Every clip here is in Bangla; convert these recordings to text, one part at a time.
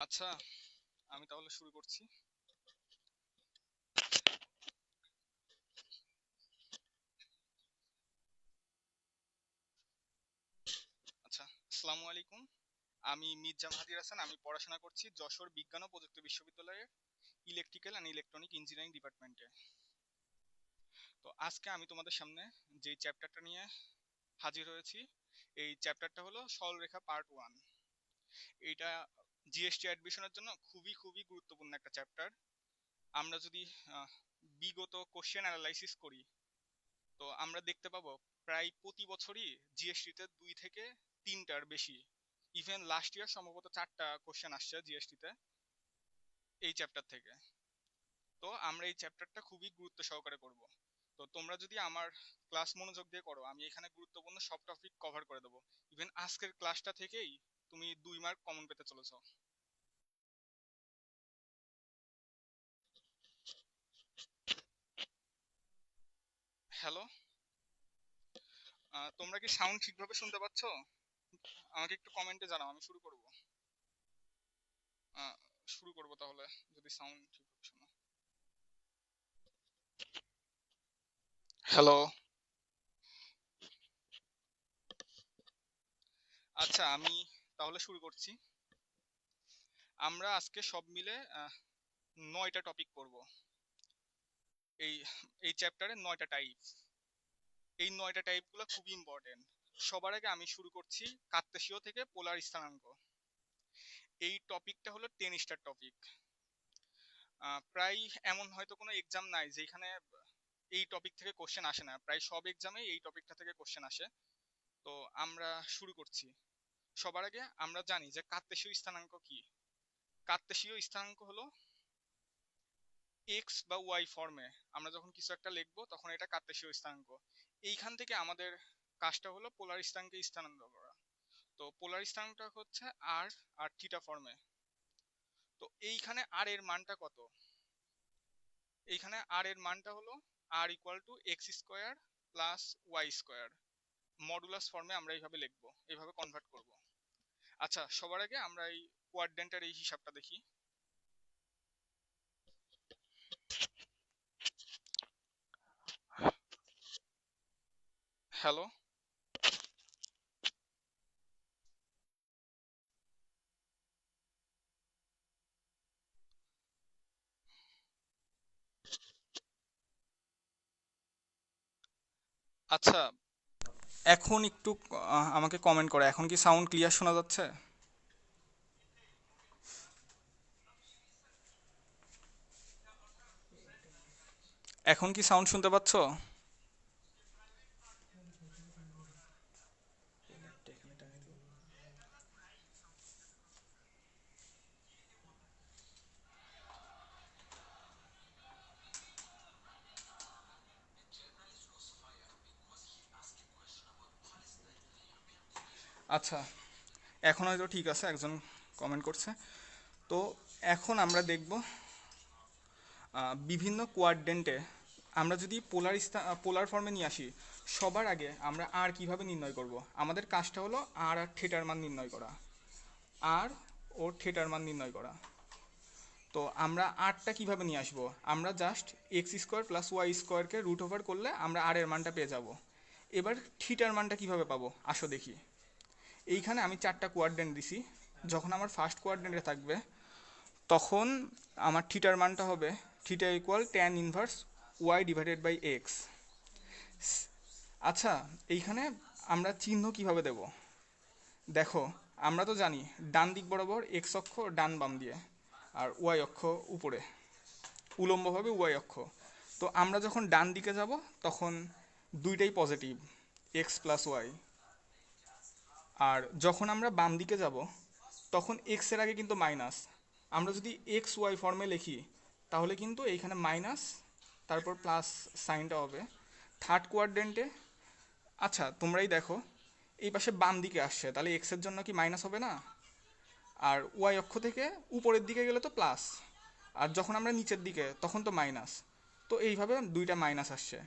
আচ্ছা, আমি তাহলে শুরু করছি। আচ্ছা, আসসালামু আলাইকুম। আমি মির্জা মাহাদির হাসান। আমি পড়াশোনা করছি যশোর বিজ্ঞান ও প্রযুক্তি বিশ্ববিদ্যালয়ের ইলেকট্রিক্যাল অ্যান্ড ইলেকট্রনিক ইঞ্জিনিয়ারিং ডিপার্টমেন্টে। তো আজকে আমি তোমাদের সামনে যেই চ্যাপ্টারটা নিয়ে হাজির হয়েছি, এই চ্যাপ্টারটা হলো সরলরেখা পার্ট 1। এইটা জিএসটি অ্যাডমিশনের জন্য খুবই খুবই গুরুত্বপূর্ণ একটা চ্যাপ্টার। আমরা যদি আহ, বিগত কোশ্চেন অ্যানালাইসিস করি, তো আমরা দেখতে পাবো প্রায় প্রতি বছরই জিএসটিতে 2 থেকে 3টার বেশি, ইভেন লাস্ট ইয়ার সম্ভবত 4টা কোশ্চেন আসছে জিএসটিতে এই চ্যাপ্টার থেকে। তো আমরা এই চ্যাপ্টারটা খুবই গুরুত্ব সহকারে করব। তো তোমরা যদি আমার ক্লাস মনোযোগ দিয়ে করো, আমি এখানে গুরুত্বপূর্ণ সব টপিক কভার করে দেবো। ইভেন আজকের ক্লাসটা থেকেই তুমি 2 মার্ক কমন পেতে চলেছো। হ্যালো, তোমরা কি সাউন্ড ঠিকভাবে শুনতে পাচ্ছ? আমাকে একটু কমেন্টে জানাও, আমি শুরু করব। আহ, শুরু করব তাহলে, যদি সাউন্ড ঠিকভাবে শোনো। হ্যালো। আচ্ছা, আমি তাহলে শুরু করছি। আমরা আজকে সব মিলে 9টা টপিক পড়ব। এই এই চ্যাপ্টারে 9টা টাইপ। এই 9টা টাইপগুলো খুবই ইম্পর্টেন্ট। সবার আগে আমি শুরু করছি কার্তেশীয় থেকে পোলার স্থানাঙ্ক। এই টপিকটা হলো 10 স্টার টপিক। প্রায় এমন হয়তো কোনো এক্সাম নাই যেখানে এই টপিক থেকে কোশ্চেন আসে না। প্রায় সব এক্সামে এই টপিকটা থেকে কোশ্চেন আসে। তো আমরা শুরু করছি। সবার আগে আমরা জানি যে কার্তেশীয় স্থানাঙ্ক কি। কার্তেশীয় স্থানাঙ্ক হলো এক্স বা ওয়াই ফর্মে আমরা যখন কিছু একটা লিখবো তখন এটা কার্তেশীয় স্থানাঙ্ক। এইখান থেকে আমাদের কাজটা হলো পোলার স্থানাঙ্কে স্থানান্তর করা। তো পোলার স্থানাঙ্কটা হচ্ছে আর আর থিটা ফর্মে। তো এইখানে আর এর মানটা কত? এইখানে আর এর মানটা হলো r equal to x square plus Y square. Modulus ফর্মে আমরা এইভাবে লিখবো, এইভাবে কনভার্ট করব। আচ্ছা, সবার আগে আমরা এই কোয়াড্রেন্টের এই হিসাবটা দেখি। হ্যালো। আচ্ছা, এখন একটু আমাকে কমেন্ট করো, এখন কি সাউন্ড ক্লিয়ার শোনা যাচ্ছে? এখন কি সাউন্ড শুনতে পাচ্ছ? আচ্ছা, এখন হয়তো ঠিক আছে, একজন কমেন্ট করছে। তো এখন আমরা দেখব বিভিন্ন কোয়াড্রেন্টে আমরা যদি পোলার ফর্মে নিয়ে আসি, সবার আগে আমরা আর কিভাবে নির্ণয় করব। আমাদের কাজটা হলো আর আর থিটার মান নির্ণয় করা। আর ও থিটার মান নির্ণয় করা। তো আমরা আরটা কিভাবে নিয়ে আসবো? আমরা just x square plus y স্কোয়ারকে রুট ওভার করলে আমরা আর এর মানটা পেয়ে যাব। এবার থিটার মানটা কিভাবে পাবো আসো দেখি। এইখানে আমি 4টা কোয়াড্রেন্ট দিছি। যখন আমার ফার্স্ট কোয়াড্রেন্টে থাকবে, তখন আমার থিটার মানটা হবে theta equal tan inverse Y divided by x. আচ্ছা, এইখানে আমরা চিহ্ন কিভাবে দেব? দেখো, আমরা তো জানি ডান দিক বরাবর এক্স অক্ষ ডান বাম দিয়ে, আর ওয়াই অক্ষ উপরে, উলম্বভাবে ওয়াই অক্ষ। তো আমরা যখন ডান দিকে যাব তখন দুইটাই পজিটিভ, এক্স প্লাস ওয়াই। আর যখন আমরা বাম দিকে যাব তখন এক্স এর আগে কিন্তু মাইনাস। আমরা যদি এক্স ওয়াই ফর্মে লিখি তাহলে কিন্তু এইখানে মাইনাস, তারপর প্লাস সাইনটা হবে থার্ড কোয়াড্রেন্টে। আচ্ছা, তোমরাই দেখো, এই পাশে বাম দিকে আসছে, তাহলে এক্স এর জন্য কি মাইনাস হবে না? আর ওয়াই অক্ষ থেকে উপরের দিকে গেলে তো প্লাস, আর যখন আমরা নিচের দিকে তখন তো মাইনাস। তো এইভাবে দুইটা মাইনাস আসছে।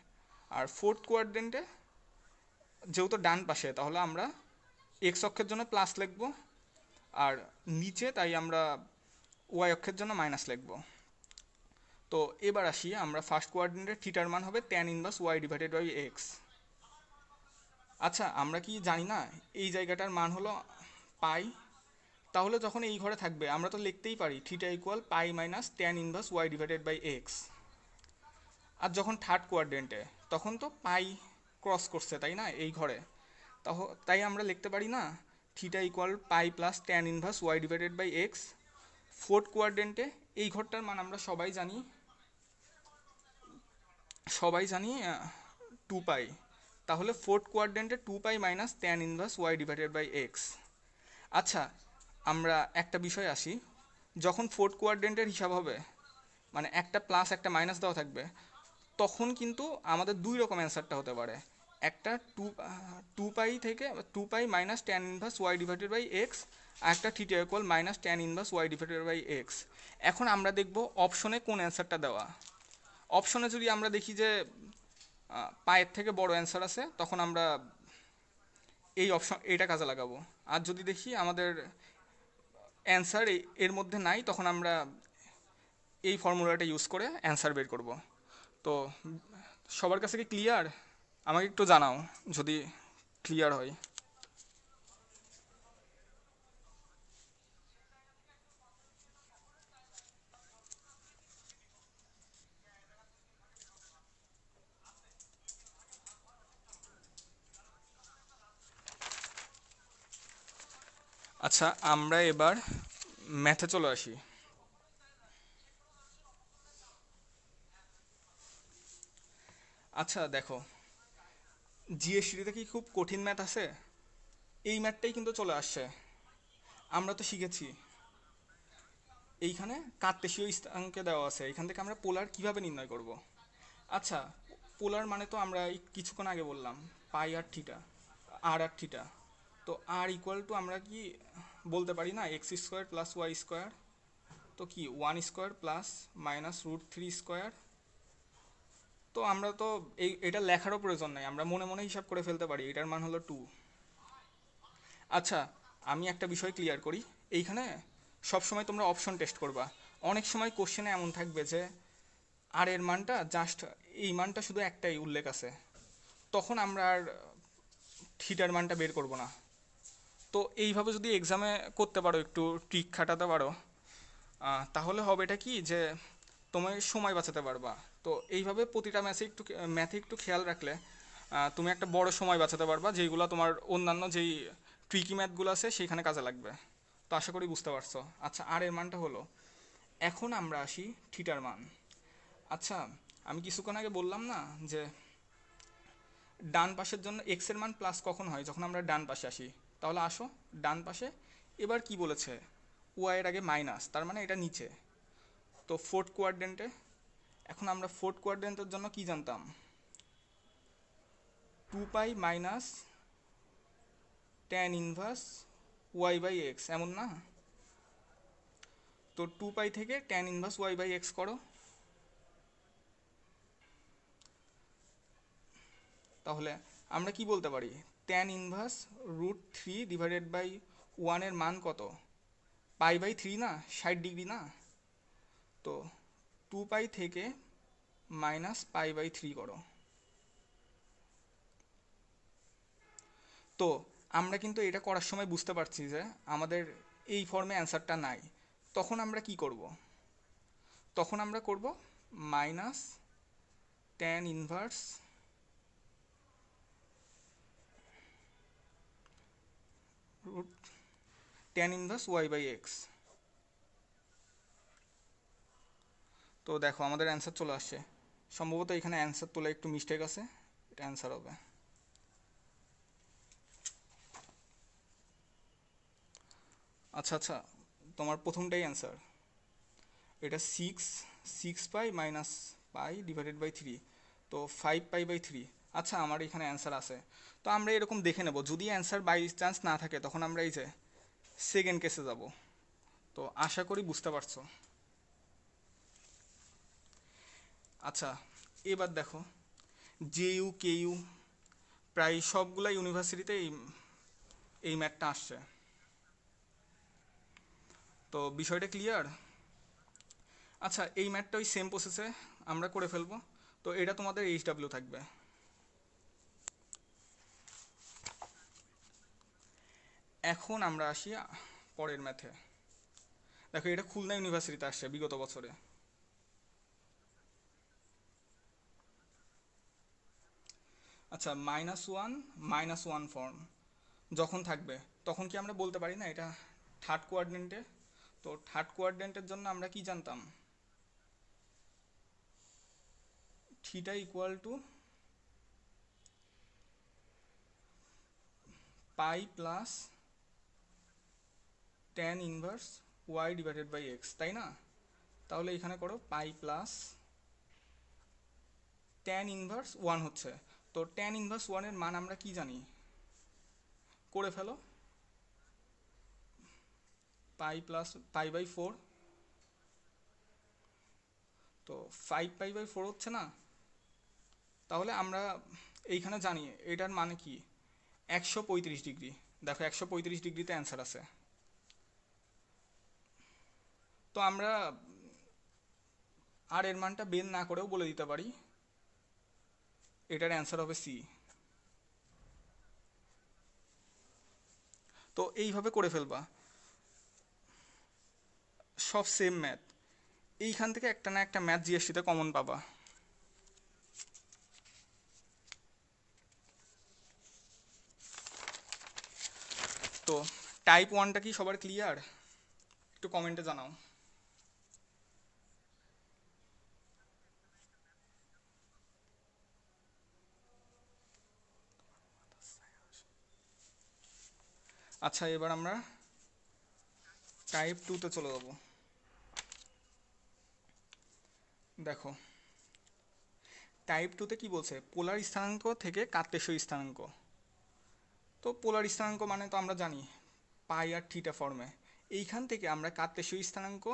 আর ফোর্থ কোয়াড্রেন্টে যেহেতু ডান পাশে, তাহলে আমরা এক্স অক্ষের জন্য প্লাস লিখবো, আর নিচে তাই আমরা ওয়াই অক্ষের জন্য মাইনাস লিখবো। তো এবার আসি আমরা ফার্স্ট কোয়াড্রেন্টে থিটার মান হবে tan inverse Y divided by x. আচ্ছা আমরা কি জানি না এই জায়গাটার মান হলো পাই, তাহলে যখন এই ঘরে থাকবে আমরা তো লিখতেই পারি theta equal pi minus tan inverse Y divided by x. আর যখন থার্ড কোয়াড্রেন্টে তখন তো পাই ক্রস করছে তাই না এই ঘরে, তাই আমরা লিখতে পারি না theta equal pi plus tan inverse Y divided by x. Fourth কোয়াড্রেন্টে এই ঘরটার মান আমরা সবাই জানি 2 পাই, তাহলে ফোর্থ কোয়াড্রেন্টে 2 pi minus tan inverse Y divided by x. আচ্ছা আমরা একটা বিষয় আসি, যখন ফোর্থ কোয়াড্রেন্টের হিসাব হবে মানে একটা প্লাস একটা মাইনাস দেওয়া থাকবে, তখন কিন্তু আমাদের দুই রকম অ্যান্সারটা হতে পারে। একটা টু পাই থেকে 2 pi minus tan inverse Y divided by x, আর একটা theta equal minus tan inverse Y divided by x. এখন আমরা দেখব অপশনে কোন অ্যান্সারটা দেওয়া। অপশনে যদি আমরা দেখি যে পায়ের থেকে বড় অ্যান্সার আছে, তখন আমরা এই অপশন এটা কাজে লাগাবো। আর যদি দেখি আমাদের অ্যান্সার এর মধ্যে নাই, তখন আমরা এই ফর্মুলাটা ইউজ করে অ্যান্সার বের করব। তো সবার কাছে কি ক্লিয়ার? আমাকে একটু জানাও যদি ক্লিয়ার হয়। আচ্ছা আমরা এবার ম্যাথে চলে আসি। আচ্ছা দেখো, জিএসটিতে কি খুব কঠিন ম্যাথ আছে? এই ম্যাথটাই কিন্তু চলে আসছে। আমরা তো শিখেছি এইখানে কার্তেশীয় স্থানাঙ্কে দেওয়া আছে, এখান থেকে আমরা পোলার কিভাবে নির্ণয় করব। আচ্ছা পোলার মানে তো আমরা এই কিছুক্ষণ আগে বললাম পাই আর থিটা, আর থিটা। তো আর ইকুয়াল টু আমরা কি বলতে পারি না X square plus Y square, তো কি 1 স্কোয়ার প্লাস মাইনাস √3 স্কোয়ার। তো আমরা তো এটা লেখারও প্রয়োজন নাই, আমরা মনে মনে হিসাব করে ফেলতে পারি এটার মান হলো 2। আচ্ছা আমি একটা বিষয় ক্লিয়ার করি, এইখানে সবসময় তোমরা অপশন টেস্ট করবা। অনেক সময় কোশ্চেনে এমন থাকবে যে আর এর মানটা জাস্ট এই মানটা শুধু একটাই উল্লেখ আছে, তখন আমরা আর থিটার মানটা বের করব না। তো এইভাবে যদি এক্সামে করতে পারো, একটু ট্রিক খাটাতে পারো, তাহলে হবে এটা কি যে তুমি সময় বাঁচাতে পারবা। তো এইভাবে প্রতিটা ম্যাথে একটু খেয়াল রাখলে তুমি একটা বড় সময় বাঁচাতে পারবা, যেইগুলো তোমার অন্যান্য যেই ট্রিকি ম্যাথগুলো আছে সেইখানে কাজে লাগবে। তো আশা করি বুঝতে পারছো। আচ্ছা আর এর মানটা হলো, এখন আমরা আসি থিটার মান। আচ্ছা আমি কিছুক্ষণ আগে বললাম না যে ডান পাশের জন্য এক্স এর মান প্লাস কখন হয়, যখন আমরা ডান পাশে আসি। তাহলে আসো ডান পাশে, এবার কি বলেছে ওয়াই এর আগে মাইনাস, তার মানে এটা নিচে। তো ফোর্থ কোয়াড্রেন্টে, এখন আমরা ফোর্থ কোয়াড্রেন্টের জন্য কি জানতাম 2 pi minus tan inverse y by x, এমন না? তো 2 পাই থেকে tan inverse y by x করো, তাহলে আমরা কি বলতে পারি ট্যান ইনভার্স √3 ডিভাইডেড বাই 1 এর মান কত, পাই/3 না, 60 ডিগ্রি না? তো 2 পাই থেকে মাইনাস পাই/3 করো। তো আমরা কিন্তু এটা করার সময় বুঝতে পারছি যে আমাদের এই ফর্মে অ্যান্সারটা নাই। তখন আমরা কি করব, তখন আমরা করব minus tan inverse y by x. তো দেখো আমাদের অ্যান্সার চলে আসছে। সম্ভবত এখানে অ্যান্সার তোলা একটু মিস্টেক আছে, এটা অ্যান্সার হবে। আচ্ছা আচ্ছা, তোমার প্রথমটাই অ্যান্সার, এটা 6 পাই মাইনাস পাই ডিভাইডেড বাই 3, তো 5 পাই/3। আচ্ছা আমার এখানে অ্যান্সার আছে। তো আমরা এরকম দেখে নেব, যদি অ্যান্সার বাই চান্স না থাকে তখন আমরা এই যে সেকেন্ড কেসে যাব। তো আশা করি বুঝতে পারছো। আচ্ছা এবার দেখো, জেইউ কেইউ প্রায় সবগুলা ইউনিভার্সিটিতে এই ম্যাথটা আসছে। তো বিষয়টা ক্লিয়ার? আচ্ছা, এই ম্যাথটা ওই সেম প্রসেসে আমরা করে ফেলবো। তো এটা তোমাদের HW থাকবে। এখন আমরা আসি পরের ম্যাথে। দেখো, এটা খুলনা ইউনিভার্সিটিতে আসছে বিগত বছরে। আচ্ছা, -1 ফর্ম যখন থাকবে, তখন কি আমরা বলতে পারি না এটা থার্ড কোয়াড্রেন্টে? তো থার্ড কোয়াড্রেন্টের জন্য আমরা কি জানতাম? Theta equal to pi plus tan inverse Y divided by x, তাই না? তাহলে এখানে করো পাই প্লাস ট্যান ইনভার্স 1 হচ্ছে। তো ট্যান ইনভার্স 1 এর মান আমরা কি জানি? করে ফেলো। পাই প্লাস পাই বাই 4। তো 5 পাই বাই 4 হচ্ছে না? তাহলে আমরা এইখানে জানি এটার মানে কি, 135 ডিগ্রি। দেখো, 135 ডিগ্রিতে অ্যান্সার আছে। তো আমরা আর এর মানটা বের না করেও বলে দিতে পারি এটার অ্যান্সার হবে সি। তো এইভাবে করে ফেলবা, সব সেম ম্যাথ। এইখান থেকে একটা না একটা ম্যাথ জিএসটিতে কমন পাবা। তো টাইপ 1টা কি সবার ক্লিয়ার? একটু কমেন্টে জানাও। আচ্ছা, এবার আমরা টাইপ 2তে চলে যাব। দেখো, টাইপ 2তে কি বলছে, পোলার স্থানাঙ্ক থেকে কার্তেশীয় স্থানাঙ্ক। তো পোলার স্থানাঙ্ক মানে তো আমরা জানি পাই আর থিটা ফর্মে। এইখান থেকে আমরা কার্তেশীয় স্থানাঙ্ক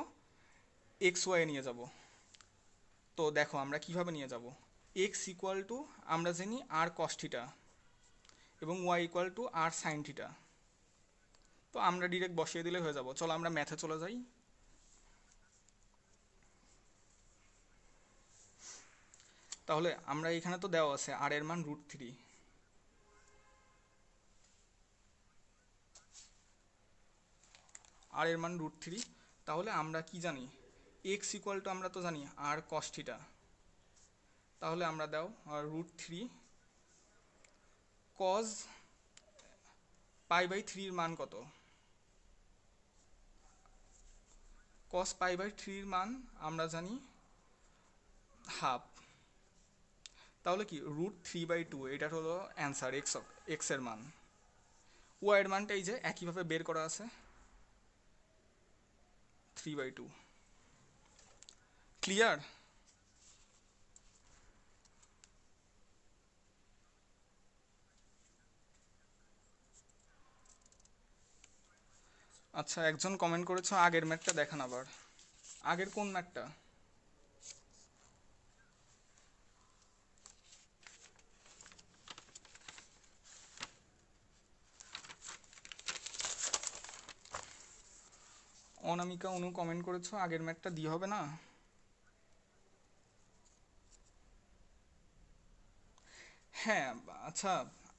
এক্স ওয়াই নিয়ে যাব। তো দেখো আমরা কিভাবে নিয়ে যাব। এক্স ইকুয়াল টু আমরা জানি আর কস থিটা এবং y equal to r sine theta. তো আমরা ডিরেক্ট বসিয়ে দিলে হয়ে যাব। চলো আমরা ম্যাথে চলে যাই। তাহলে আমরা এখানে তো দেওয়া আছে আর এর মান √3। আর এর মান √3। তাহলে আমরা কি জানি, এক্স ইকুয়াল টু আমরা তো জানি আর কস থিটা। তাহলে আমরা দাও √3 কজ পাই বাই 3 এর মান কত? কস পাই বাই 3 এর মান আমরা জানি হাফ। তাহলে কি √3/2 এটার হলো অ্যান্সার, এক্স এর মান। ওয়াই এর মানটা এই যে একইভাবে বের করা আছে, 3/2। ক্লিয়ার? আচ্ছা, একজন কমেন্ট করেছো আগের ম্যাথটা দেখান আবার। আগের কোন ম্যাথটা? অনামিকা অনু কমেন্ট করেছো আগের ম্যাথটা দিয়ে হবে না? হ্যাঁ। আচ্ছা,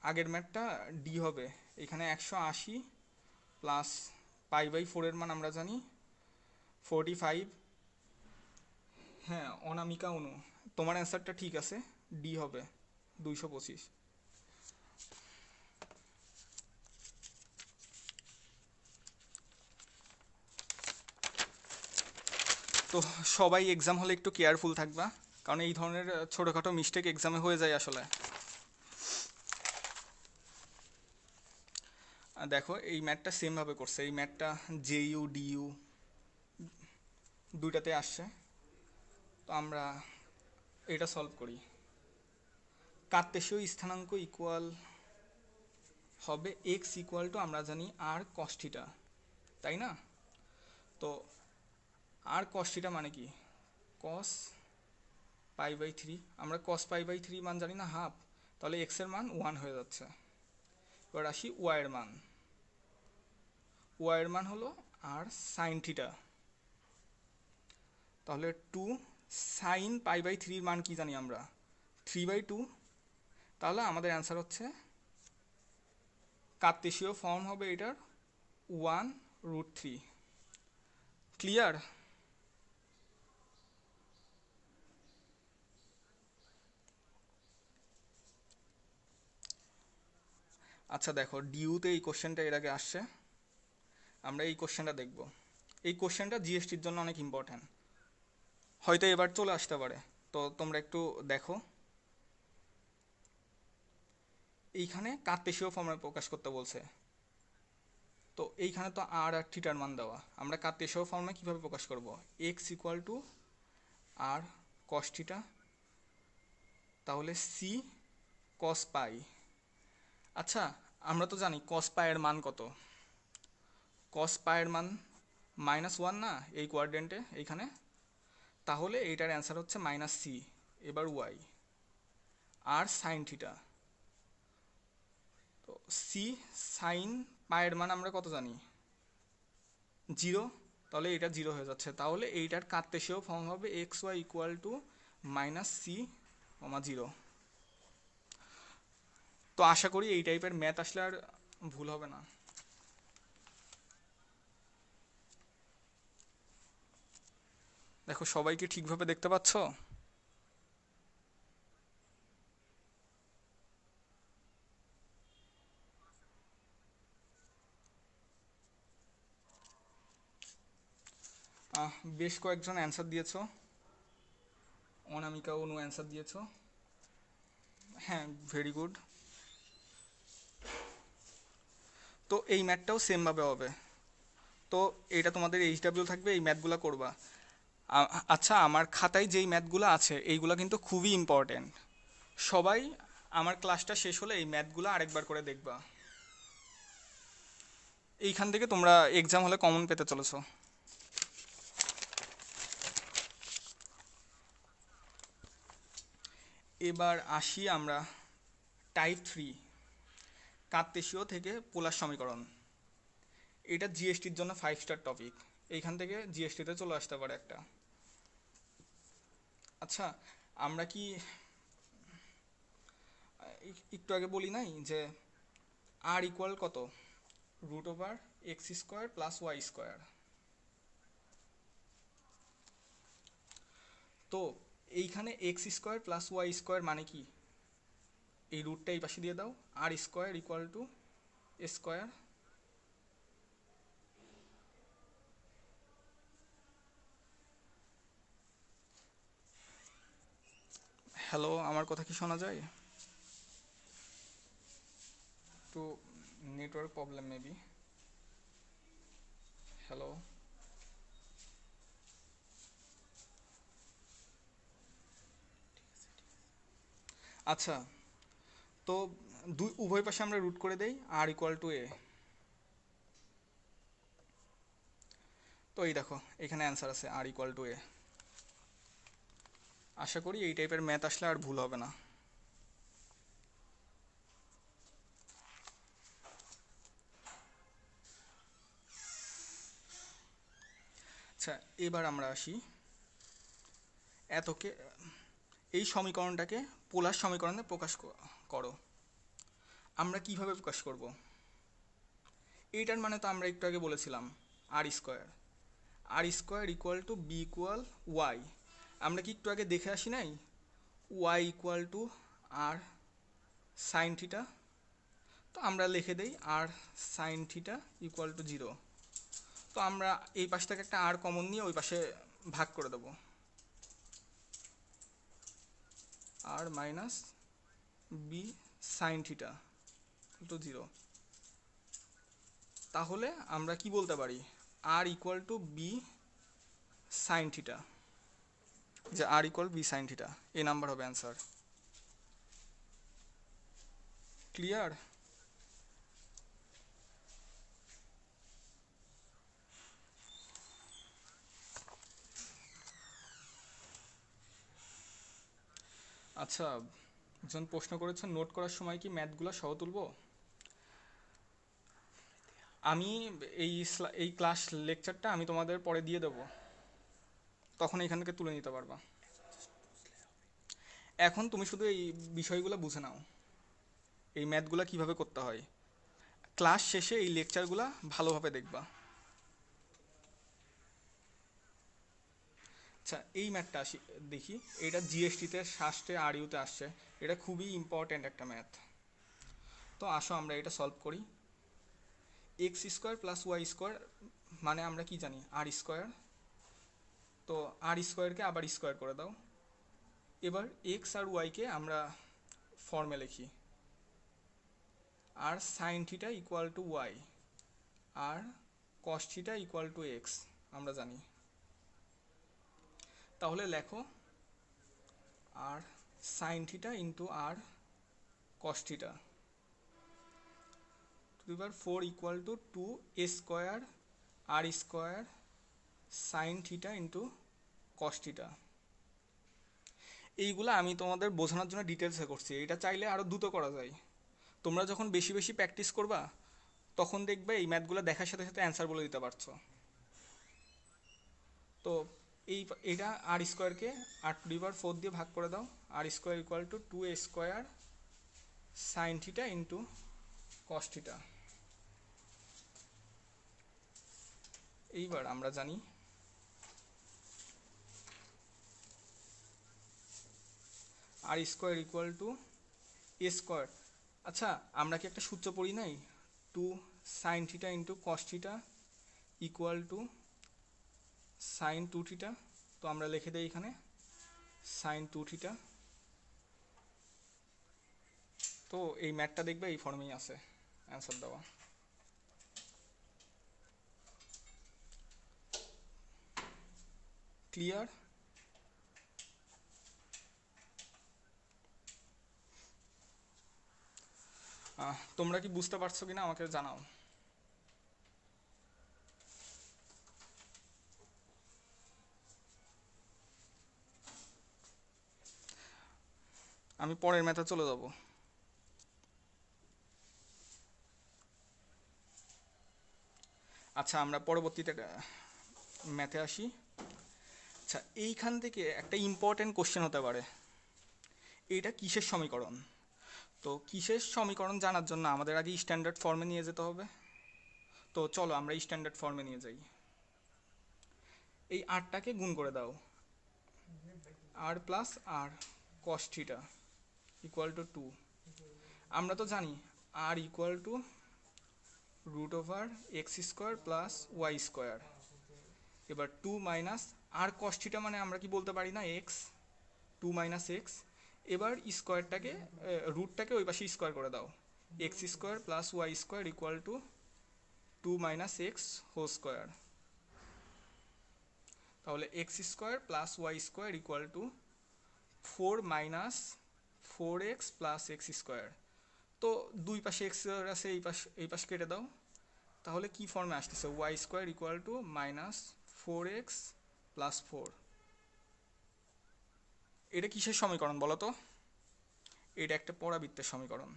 আগের ম্যাথটা ডি হবে। এখানে 180 প্লাস পাই বাই 4 এর মান আমরা জানি 45। হ্যাঁ, অনামিকা অনু, তোমার অ্যান্সারটা ঠিক আছে, ডি হবে 225। তো সবাই এক্সাম হলে একটু কেয়ারফুল থাকবা, কারণ এই ধরনের ছোটোখাটো মিস্টেক এক্সামে হয়ে যায় আসলে। দেখো, এই ম্যাথটা সেমভাবে করছে। এই ম্যাথটা জেইউ ডিইউ দুইটাতে আসছে। তো আমরা এটা সলভ করি। কার্তেশীয় স্থানাঙ্ক ইকুয়াল হবে এক্স ইকুয়াল টু আমরা জানি আর কস থিটা, তাই না? তো আর কস থিটা মানে কি, কস পাই বাই 3। আমরা কস পাই বাই 3 মান জানি না হাফ, তাহলে এক্স এর মান 1 হয়ে যাচ্ছে। এবার আসি ওয়াই এর মান। ওয়াই এর মান হলো আর সাইন থিটা। তাহলে 2 sin π/3 মান কি জানি আমরা, 3/2। তাহলে আমাদের অ্যান্সার হচ্ছে কার্তেশীয় ফর্ম হবে এটার 1√3। ক্লিয়ার? আচ্ছা দেখো, ডিউতে এই কোশ্চেনটা এর আগে আসছে, আমরা এই কোশ্চেনটা দেখব। এই কোশ্চেনটা জিএসটির জন্য অনেক ইম্পর্ট্যান্ট, হয়তো এবার চলে আসতে পারে। তো তোমরা একটু দেখো, এইখানে কার্তেশীয় ফর্মে প্রকাশ করতে বলছে। তো এইখানে তো আর থিটার মান দেওয়া, আমরা কার্তেশীয় ফর্মে কিভাবে প্রকাশ করব? X equal to r cos theta, তাহলে সি কস পাই। আচ্ছা, আমরা তো জানি কস পায়ের মান কত, কস পায়ের মান -1 না এই কোয়াড্রেন্টে এইখানে, তাহলে এইটার অ্যান্সার হচ্ছে -c। এবার ওয়াই আর সাইন থিটা, তো সি সাইন পায়ের মান আমরা কত জানি, 0। তাহলে এটা 0 হয়ে যাচ্ছে, তাহলে এইটার কার্তেশীয় ফর্ম হবে x y equal to -c, 0। তো আশা করি এই টাইপের ম্যাথ আসলে আর ভুল হবে না। দেখো সবাই কি ঠিকভাবে দেখতে পাচ্ছ? বেশ কয়েকজন অ্যান্সার দিয়েছো, অনামিকা অনু অ্যান্সার দিয়েছো, হ্যাঁ ভেরি গুড। তো এই ম্যাথটাও সেমভাবে হবে, তো এটা তোমাদের এইচডাব্লিউ থাকবে, এই ম্যাথগুলো করবা। আচ্ছা, আমার খাতায় যেই ম্যাথগুলো আছে এইগুলো কিন্তু খুবই ইম্পর্টেন্ট, সবাই আমার ক্লাসটা শেষ হলে এই ম্যাথগুলো আরেকবার করে দেখবা। এইখান থেকে তোমরা এক্সাম হলে কমন পেতে চলেছো। এবার আসি আমরা টাইপ 3, কার্তেশীয় থেকে পোলার সমীকরণ। এটা জিএসটির জন্য 5 স্টার টপিক, এইখান থেকে জিএসটিতে চলে আসতে পারে একটা। আচ্ছা, আমরা কি একটু আগে বলি নাই যে আর ইকুয়াল কত, √x² প্লাস y²। তো এইখানে x² প্লাস y² মানে কি, এই রুটটা এই পাশে দিয়ে দাও, r² equal two square. Hello, আমার কথা কি শোনা যায়? একটু নেটওয়ার্ক প্রবলেম মেবি। হ্যালো। আচ্ছা, তো দুই উভয় পাশে আমরা রুট করে দেই r=a। তো এই দেখো এখানে অ্যান্সার আছে r=a। আশা করি এই টাইপের ম্যাথ আসলে আর ভুল হবে না। আচ্ছা, এবার আমরা আসি এতকে, এই সমীকরণটাকে পোলার সমীকরণে প্রকাশ করো। আমরা কিভাবে প্রকাশ করব? এইটার মানে তো আমরা একটু আগে বলেছিলাম r², r² equal to b equal y. আমরা কি একটু আগে দেখে আসি নাই, y equal to r sine theta. তো আমরা লিখে দেই r sine theta equal to 0। তো আমরা এই পাশ থেকে একটা আর কমন নিয়ে ওই পাশে ভাগ করে দেবো, আর minus b sine theta to 0। তাহলে আমরা কি বলতে পারি, r equal to b sine theta, যে r equal b sine theta, এই নাম্বার হবে অ্যান্সার। ক্লিয়ার? আচ্ছা, একজন প্রশ্ন করেছেন নোট করার সময় কি ম্যাথগুলো সহ তুলবো? আমি এই ক্লাস লেকচারটা আমি তোমাদের পরে দিয়ে দেবো, তখন এখান থেকে তুলে নিতে পারবা। এখন তুমি শুধু এই বিষয়গুলো বুঝে নাও, এই ম্যাথগুলো কিভাবে করতে হয়। ক্লাস শেষে এই লেকচারগুলো ভালোভাবে দেখবা। আচ্ছা, এই ম্যাথটা আসি দেখি। এটা জিএসটিতে ষষ্ঠে আর ইউতে আসছে। এটা খুবই ইম্পর্ট্যান্ট একটা ম্যাথ। তো আসো আমরা এটা সলভ করি। X square plus Y square মানে আমরা কি জানি, আর স্কোয়ার। তো আর স্কোয়ারকে আবার স্কোয়ার করে দাও। এবার এক্স আর ওয়াইকে আমরা ফর্মে লিখি, r sine theta equal to y, r cos theta equal to x আমরা জানি। তাহলে লেখো r sine theta into r cos theta to the power 4 equal to 2 a square r square sine theta into cos theta. এইগুলো আমি তোমাদের বোঝানোর জন্য ডিটেলসে করছি, এটা চাইলে আরও দ্রুত করা যায়। তোমরা যখন বেশি বেশি প্র্যাকটিস করবা তখন দেখবে এই ম্যাথগুলো দেখার সাথে সাথে অ্যান্সার বলে দিতে পারছো। তো এইটা আর স্কোয়ারকে আর টু দি পাওয়ার 4 দিয়ে ভাগ করে দাও। R square equal to 2 a square sine theta into cos theta. এইবার আমরা জানি r square equal to a square. আচ্ছা, আমরা কি একটা সূত্র পড়ি নাই, 2 sine theta into cos theta equal to sine 2 theta. তো আমরা লিখে দিই এখানে সাইন 2 থিটা। তো এই ম্যাথটা দেখবে এই ফর্মেই আছে অ্যান্সার দেওয়া। ক্লিয়ার? তোমরা কি বুঝতে পারছো কিনা আমাকে জানাও। আমি পরের ম্যাথে চলে যাব। আচ্ছা, আমরা পরবর্তীতে ম্যাথে আসি। আচ্ছা, এইখান থেকে একটা ইম্পর্টেন্ট কোশ্চেন হতে পারে, এইটা কিসের সমীকরণ। তো কিসের সমীকরণ জানার জন্য আমাদের আগে স্ট্যান্ডার্ড ফর্মে নিয়ে যেতে হবে। তো চলো আমরা স্ট্যান্ডার্ড ফর্মে নিয়ে যাই। এই আরটাকে গুণ করে দাও, r plus r cos theta equal to 2। আমরা তো জানি r equal to root over x square plus Y square. এবার 2 মাইনাস আর কস থিটা মানে আমরা কি বলতে পারি না, এক্স, 2 মাইনাস এক্স। এবার স্কোয়ারটাকে রুটটাকে ওই পাশে স্কোয়ার করে দাও, x square plus Y square equal to 2 minus x whole square. তাহলে x square plus Y square equal to 4 minus 4x plus x square. তো দুই পাশে এক্স আছে, এই পাশ কেটে দাও। তাহলে কি ফর্মে আসতেছে, y square equal to minus 4x plus 4। এটা কিসের সমীকরণ বলো তো? এটা একটা পরাবৃত্তের সমীকরণ।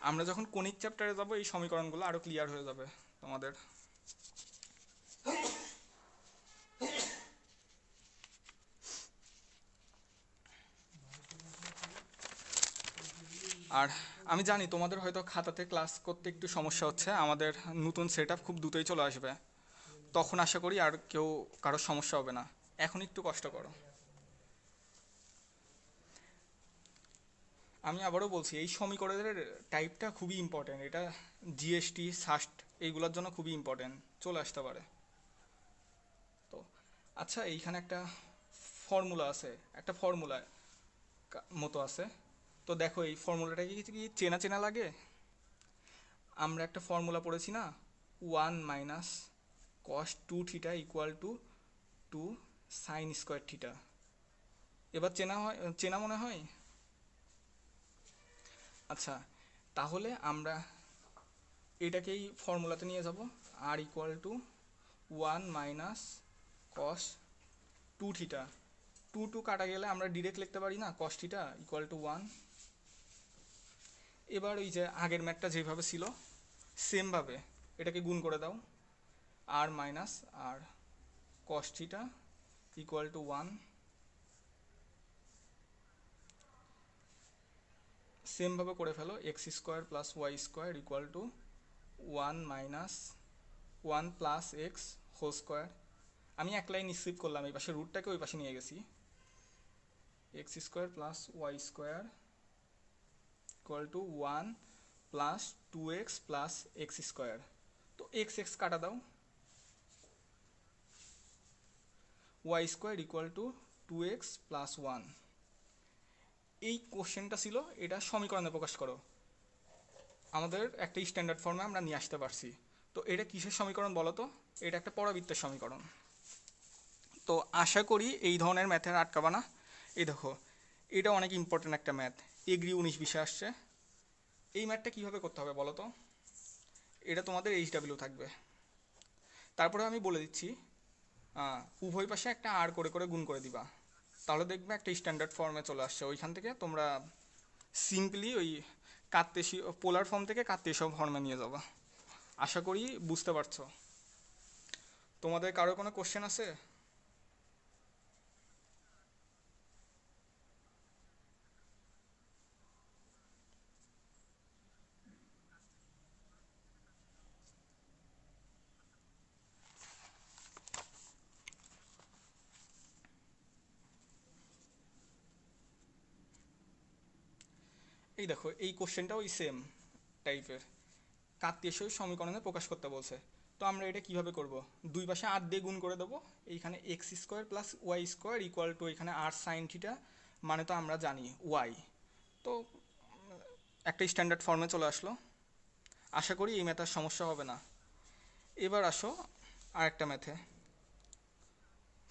আমরা যখন কনিক চ্যাপ্টারে যাব এই সমীকরণগুলো আরো ক্লিয়ার হয়ে যাবে তোমাদের। আর আমি জানি তোমাদের হয়তো খাতাতে ক্লাস করতে একটু সমস্যা হচ্ছে, আমাদের নতুন সেট আপ খুব দ্রুতই চলে আসবে, তখন আশা করি আর কারোর সমস্যা হবে না। এখন একটু কষ্ট করো। আমি আবারও বলছি, এই সমীকরণের টাইপটা খুবই ইম্পর্টেন্ট। এটা জিএসটি সাস্ট এইগুলোর জন্য খুবই ইম্পর্টেন্ট, চলে আসতে পারে। তো আচ্ছা, এইখানে একটা ফর্মুলা আছে, একটা ফর্মুলা মতো আছে। তো দেখো এই ফর্মুলাটাকে কি চেনা চেনা লাগে? আমরা একটা ফর্মুলা পড়েছি না, 1 minus cos 2 theta equal to 2 sine square theta. এবার চেনা মনে হয়? আচ্ছা, তাহলে আমরা এটাকেই ফর্মুলাতে নিয়ে যাব, r equal to 1 minus cos 2 theta. 2 কাটা গেলে আমরা ডিরেক্ট লিখতে পারি না, কস থিটা ইকুয়াল টু 1। এবার ওই যে আগের ম্যাথটা যেভাবে ছিল সেমভাবে এটাকে গুণ করে দাও, r minus r cos theta equal to 1, সেমভাবে করে ফেলো x square plus Y square equal to 1 plus x whole square. আমি এক লাইন স্কিপ করলাম, এই পাশে রুটটাকে ওই পাশে নিয়ে গেছি। X square plus Y square equal to 1 plus 2x plus x square. তো এক্স এক্স কাটা দাও, y square equal to 2x plus 1। এই কোশ্চেনটা ছিল, এটা সমীকরণে প্রকাশ করো। আমাদের একটা স্ট্যান্ডার্ড ফর্মে আমরা নিয়ে আসতে পারছি। তো এটা কিসের সমীকরণ বলো তো? এটা একটা পরাবৃত্তের সমীকরণ। তো আশা করি এই ধরনের ম্যাথের আটকাবা না। এই দেখো, এটা অনেক ইম্পর্টেন্ট একটা ম্যাথ, এগ্রি 19-20 আসছে। এই ম্যাথটা কীভাবে করতে হবে বলো তো? এটা তোমাদের HW থাকবে। তারপরে আমি বলে দিচ্ছি, উভয় পাশে একটা আর করে করে গুণ করে দিবা, তাহলে দেখবে একটা স্ট্যান্ডার্ড ফর্মে চলে আসছে। ওইখান থেকে তোমরা সিম্পলি ওই কার্তেশীয় পোলার ফর্ম থেকে কার্তেশীয় ফর্মে নিয়ে যাবা। আশা করি বুঝতে পারছো। তোমাদের কারো কোনো কোশ্চেন আছে? এই দেখো, এই কোশ্চেনটা ওই সেম টাইপের, কার্তেশীয় সমীকরণে প্রকাশ করতে বলছে। তো আমরা এটা কিভাবে করব? দুই পাশে আর দিয়ে গুণ করে দেবো। এইখানে x square plus Y square equal to এখানে আর সাইন থিটা, মানে তো আমরা জানি ওয়াই। তো একটা স্ট্যান্ডার্ড ফর্মে চলে আসলো। আশা করি এই ম্যাথের সমস্যা হবে না। এবার আসো আর একটা ম্যাথে।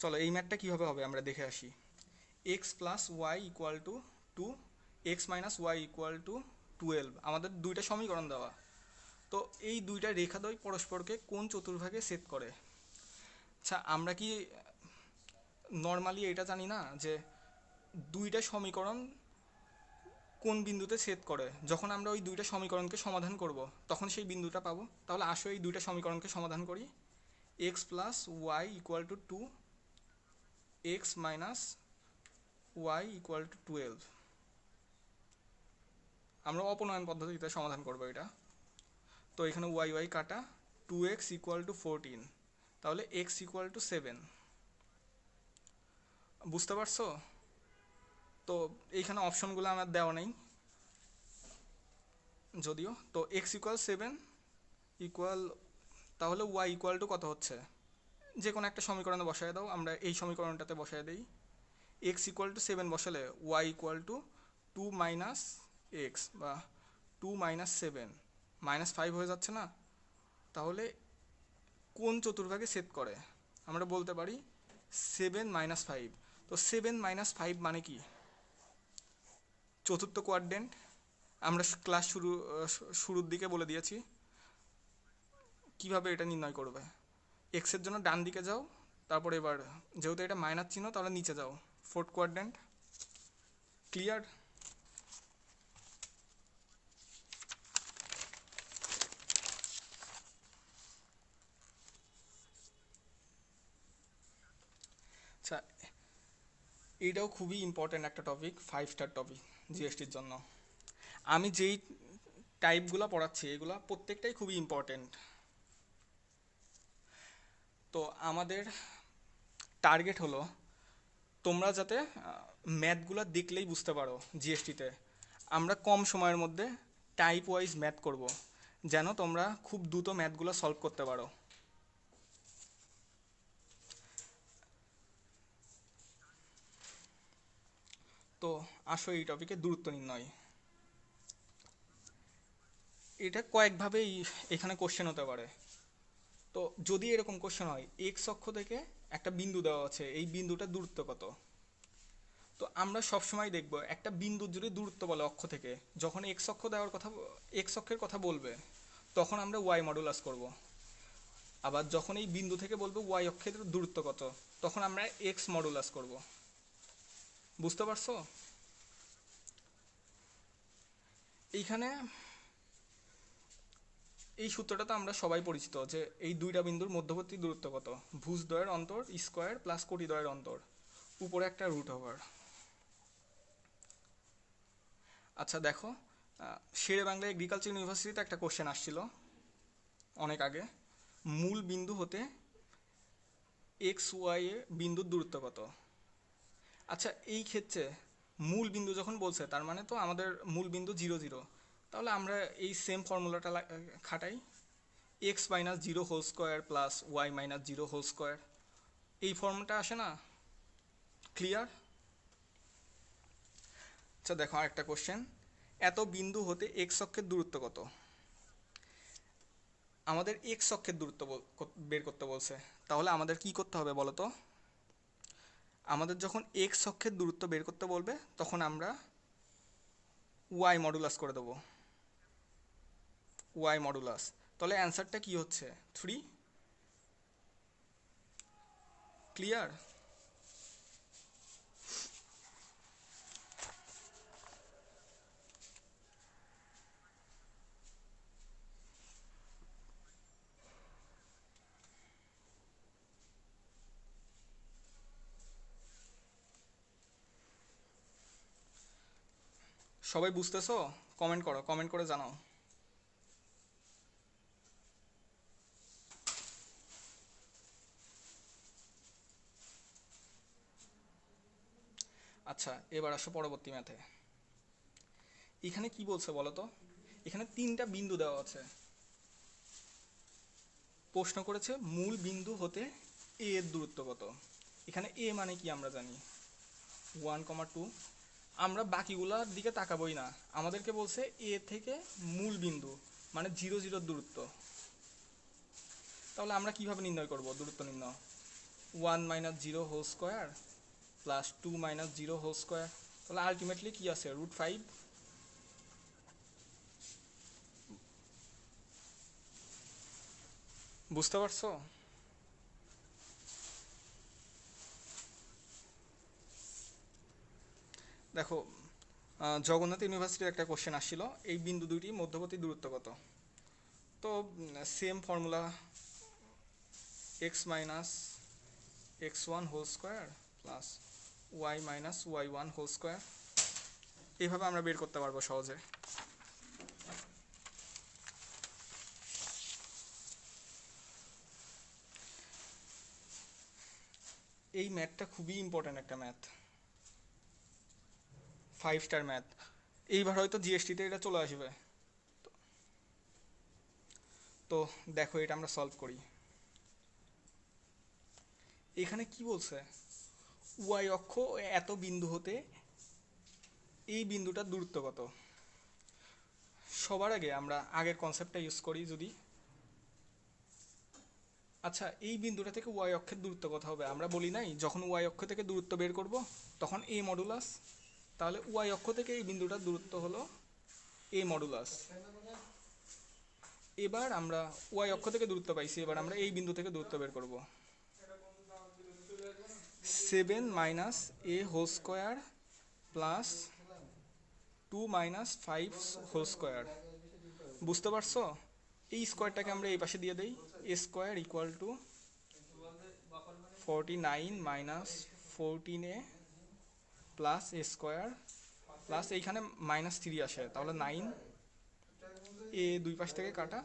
চলো এই ম্যাথটা কীভাবে হবে আমরা দেখে আসি। X plus y equal to 2, x minus y equal to 12। আমাদের দুইটা সমীকরণ দেওয়া। তো এই দুইটা রেখাদ্বয় পরস্পরকে কোন চতুর্ভাগে ছেদ করে? আচ্ছা, আমরা কি নর্মালি এটা জানি না যে দুইটা সমীকরণ কোন বিন্দুতে ছেদ করে? যখন আমরা ওই দুইটা সমীকরণকে সমাধান করব তখন সেই বিন্দুটা পাবো। তাহলে আসো এই দুইটা সমীকরণকে সমাধান করি। X plus y equal to 2, x minus y equal to 12। আমরা অপনয়ন পদ্ধতিতে সমাধান করবো এটা। তো এখানে ওয়াই ওয়াই কাটা, 2x ইকুয়াল টু 14, তাহলে x ইকুয়াল টু 7। বুঝতে পারছো? তো এইখানে অপশনগুলো আমার দেওয়া নেই যদিও। তো x ইকুয়াল 7 ইকুয়াল, তাহলে y ইকুয়াল টু কত হচ্ছে? যে কোনো একটা সমীকরণে বসায় দাও, আমরা এই সমীকরণটাতে বসায় দিই। x ইকুয়াল টু 7 বসালে y equal to 2 minus x বা 2 মাইনাস 7, -5 হয়ে যাচ্ছে না? তাহলে কোন চতুর্ভাগে ছেদ করে? আমরা বলতে পারি 7-5। তো 7-5 মানে কি? চতুর্থ কোয়াড্রেন্ট। আমরা ক্লাস শুরুর দিকে বলে দিয়েছি কিভাবে এটা নির্ণয় করবে। এক্সের জন্য ডান দিকে যাও, তারপর এবার যেহেতু এটা মাইনাস চিহ্ন তাহলে নিচে যাও, ফোর্থ কোয়াড্রেন্ট। ক্লিয়ার? আচ্ছা, এইটাও খুবই ইম্পর্ট্যান্ট একটা টপিক, 5 স্টার টপিক জিএসটির জন্য। আমি যেই টাইপগুলো পড়াচ্ছি এগুলো প্রত্যেকটাই খুবই ইম্পর্ট্যান্ট। তো আমাদের টার্গেট হলো তোমরা যাতে ম্যাথগুলো দেখলেই বুঝতে পারো। জিএসটিতে আমরা কম সময়ের মধ্যে টাইপ ওয়াইজ ম্যাথ করব, যেন তোমরা খুব দ্রুত ম্যাথগুলো সলভ করতে পারো। তো আসো এই টপিকে দূরত্ব নির্ণয়। এটা কয়েকভাবেই এখানে কোশ্চেন হতে পারে। তো যদি এরকম কোশ্চেন হয়, এক্স অক্ষ থেকে একটা বিন্দু দেওয়া আছে, এই বিন্দুটার দূরত্ব কত? তো আমরা সবসময় দেখব একটা বিন্দুর যদি দূরত্ব বলে অক্ষ থেকে, যখন এক্স অক্ষ দেওয়ার কথা, এক্স অক্ষের কথা বলবে তখন আমরা ওয়াই মডুলাস করব। আবার যখন এই বিন্দু থেকে বলবে ওয়াই অক্ষের দূরত্ব কত, তখন আমরা এক্স মডুলাস করব। বুঝতে পারছো? এইখানে এই সূত্রটা তো আমরা সবাই পরিচিত যে এই দুইটা বিন্দুর মধ্যবর্তী দূরত্ব কত, ভুজদ্বয়ের অন্তর স্কোয়ার প্লাস কোটিদ্বয়ের অন্তর, উপরে একটা রুট ওভার। আচ্ছা দেখো, শেরে বাংলা এগ্রিকালচার ইউনিভার্সিটিতে একটা কোশ্চেন আসছিল অনেক আগে, মূল বিন্দু হতে এক্স ওয়াই এ বিন্দুর দূরত্ব কত। আচ্ছা এই ক্ষেত্রে মূল বিন্দু যখন বলছে তার মানে তো আমাদের মূল বিন্দু 0 0, তাহলে আমরা এই সেম ফর্মুলাটা খাটাই, x minus zero whole square plus y minus zero whole square, এই ফর্মটা আসে না? ক্লিয়ার? আচ্ছা দেখো আরেকটা কোশ্চেন, এত বিন্দু হতে এক্স অক্ষের দূরত্ব কত। আমাদের এক্স অক্ষের দূরত্ব বের করতে বলছে, তাহলে আমাদের কি করতে হবে বলো তো? আমাদের যখন এক্স অক্ষের দূরত্ব বের করতে বলবে তখন আমরা ওয়াই মডুলাস করে দেবো, ওয়াই মডুলাস। তাহলে অ্যান্সারটা কি হচ্ছে 3। ক্লিয়ার? সবাই বুঝতেছো? কমেন্ট করো, কমেন্ট করে জানাও। আচ্ছা এবার আসো পরবর্তী ম্যাথে। এখানে কি বলছে বলো তো? এখানে তিনটা বিন্দু দেওয়া আছে, প্রশ্ন করেছে মূল বিন্দু হতে এ এর দূরত্ব কত। এখানে এ মানে কি আমরা জানি 1,2, আমরা বাকিগুলোর দিকে তাকাবোই না, আমাদেরকে বলছে এ থেকে মূল বিন্দু মানে 0 0 দূরত্ব। তাহলে আমরা কিভাবে নির্ণয় করব দূরত্ব নির্ণয়? 1 minus zero whole square plus 2 minus zero whole square, তাহলে আলটিমেটলি কি আছে √5। বুঝতে পারছো? দেখো জগন্নাথ ইউনিভার্সিটির একটা কোশ্চেন আসছিল, এই বিন্দু দুইটি মধ্যবর্তী দূরত্ব কত। তো same formula, x minus x1 whole square plus y minus y1 whole square, এইভাবে আমরা বের করতে পারবো সহজে। এই ম্যাথটা খুবই ইম্পর্ট্যান্ট একটা ম্যাথ, 5 স্টার ম্যাথ। এইবার হয়তো জিএসটিতে এটা চলে আসবে। তো দেখো এটা আমরা সলভ করি। এখানে কি বলছে, ওয়াই অক্ষ এত বিন্দু হতে এই বিন্দুটার দূরত্ব কত। সবার আগে আমরা আগের কনসেপ্টটা ইউজ করি যদি, আচ্ছা এই বিন্দুটা থেকে ওয়াই অক্ষের দূরত্ব কত হবে, আমরা বলি নাই যখন ওয়াই অক্ষ থেকে দূরত্ব বের করব তখন এ মডুলাস, তাহলে ওয়াই অক্ষ থেকে এই বিন্দুটার দূরত্ব হলো এ মডুলাস। এবার আমরা ওয়াই অক্ষ থেকে দূরত্ব পাইছি, এবার আমরা এই বিন্দু থেকে দূরত্ব বের করব। 7 minus a whole square plus 2 minus 5 whole square. বুঝতে পারছো? এই স্কোয়ারটাকে আমরা এই পাশে দিয়ে দেই, a square equal to 49 minus 14a plus a square plus এইখানে -3 আসে, তাহলে 9, এ দুই পাশ থেকে কাটা,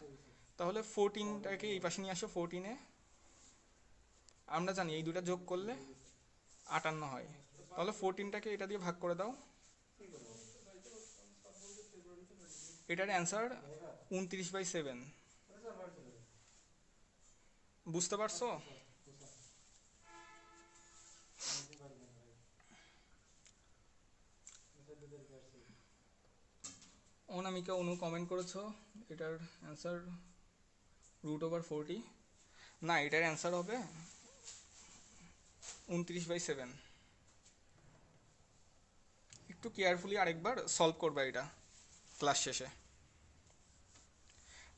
তাহলে 14টাকে এই পাশে নিয়ে আসো 14a, আমরা জানি এই দুটা যোগ করলে 58 হয়, তাহলে 14টাকে এটা দিয়ে ভাগ করে দাও, এটার অ্যান্সার 29/7। বুঝতে পারছো? অনামিকা অনু কমেন্ট করেছো এটার অ্যান্সার √40, না এটার অ্যান্সার হবে 29/7। একটু কেয়ারফুলি আরেকবার সলভ করবা এটা ক্লাস শেষে।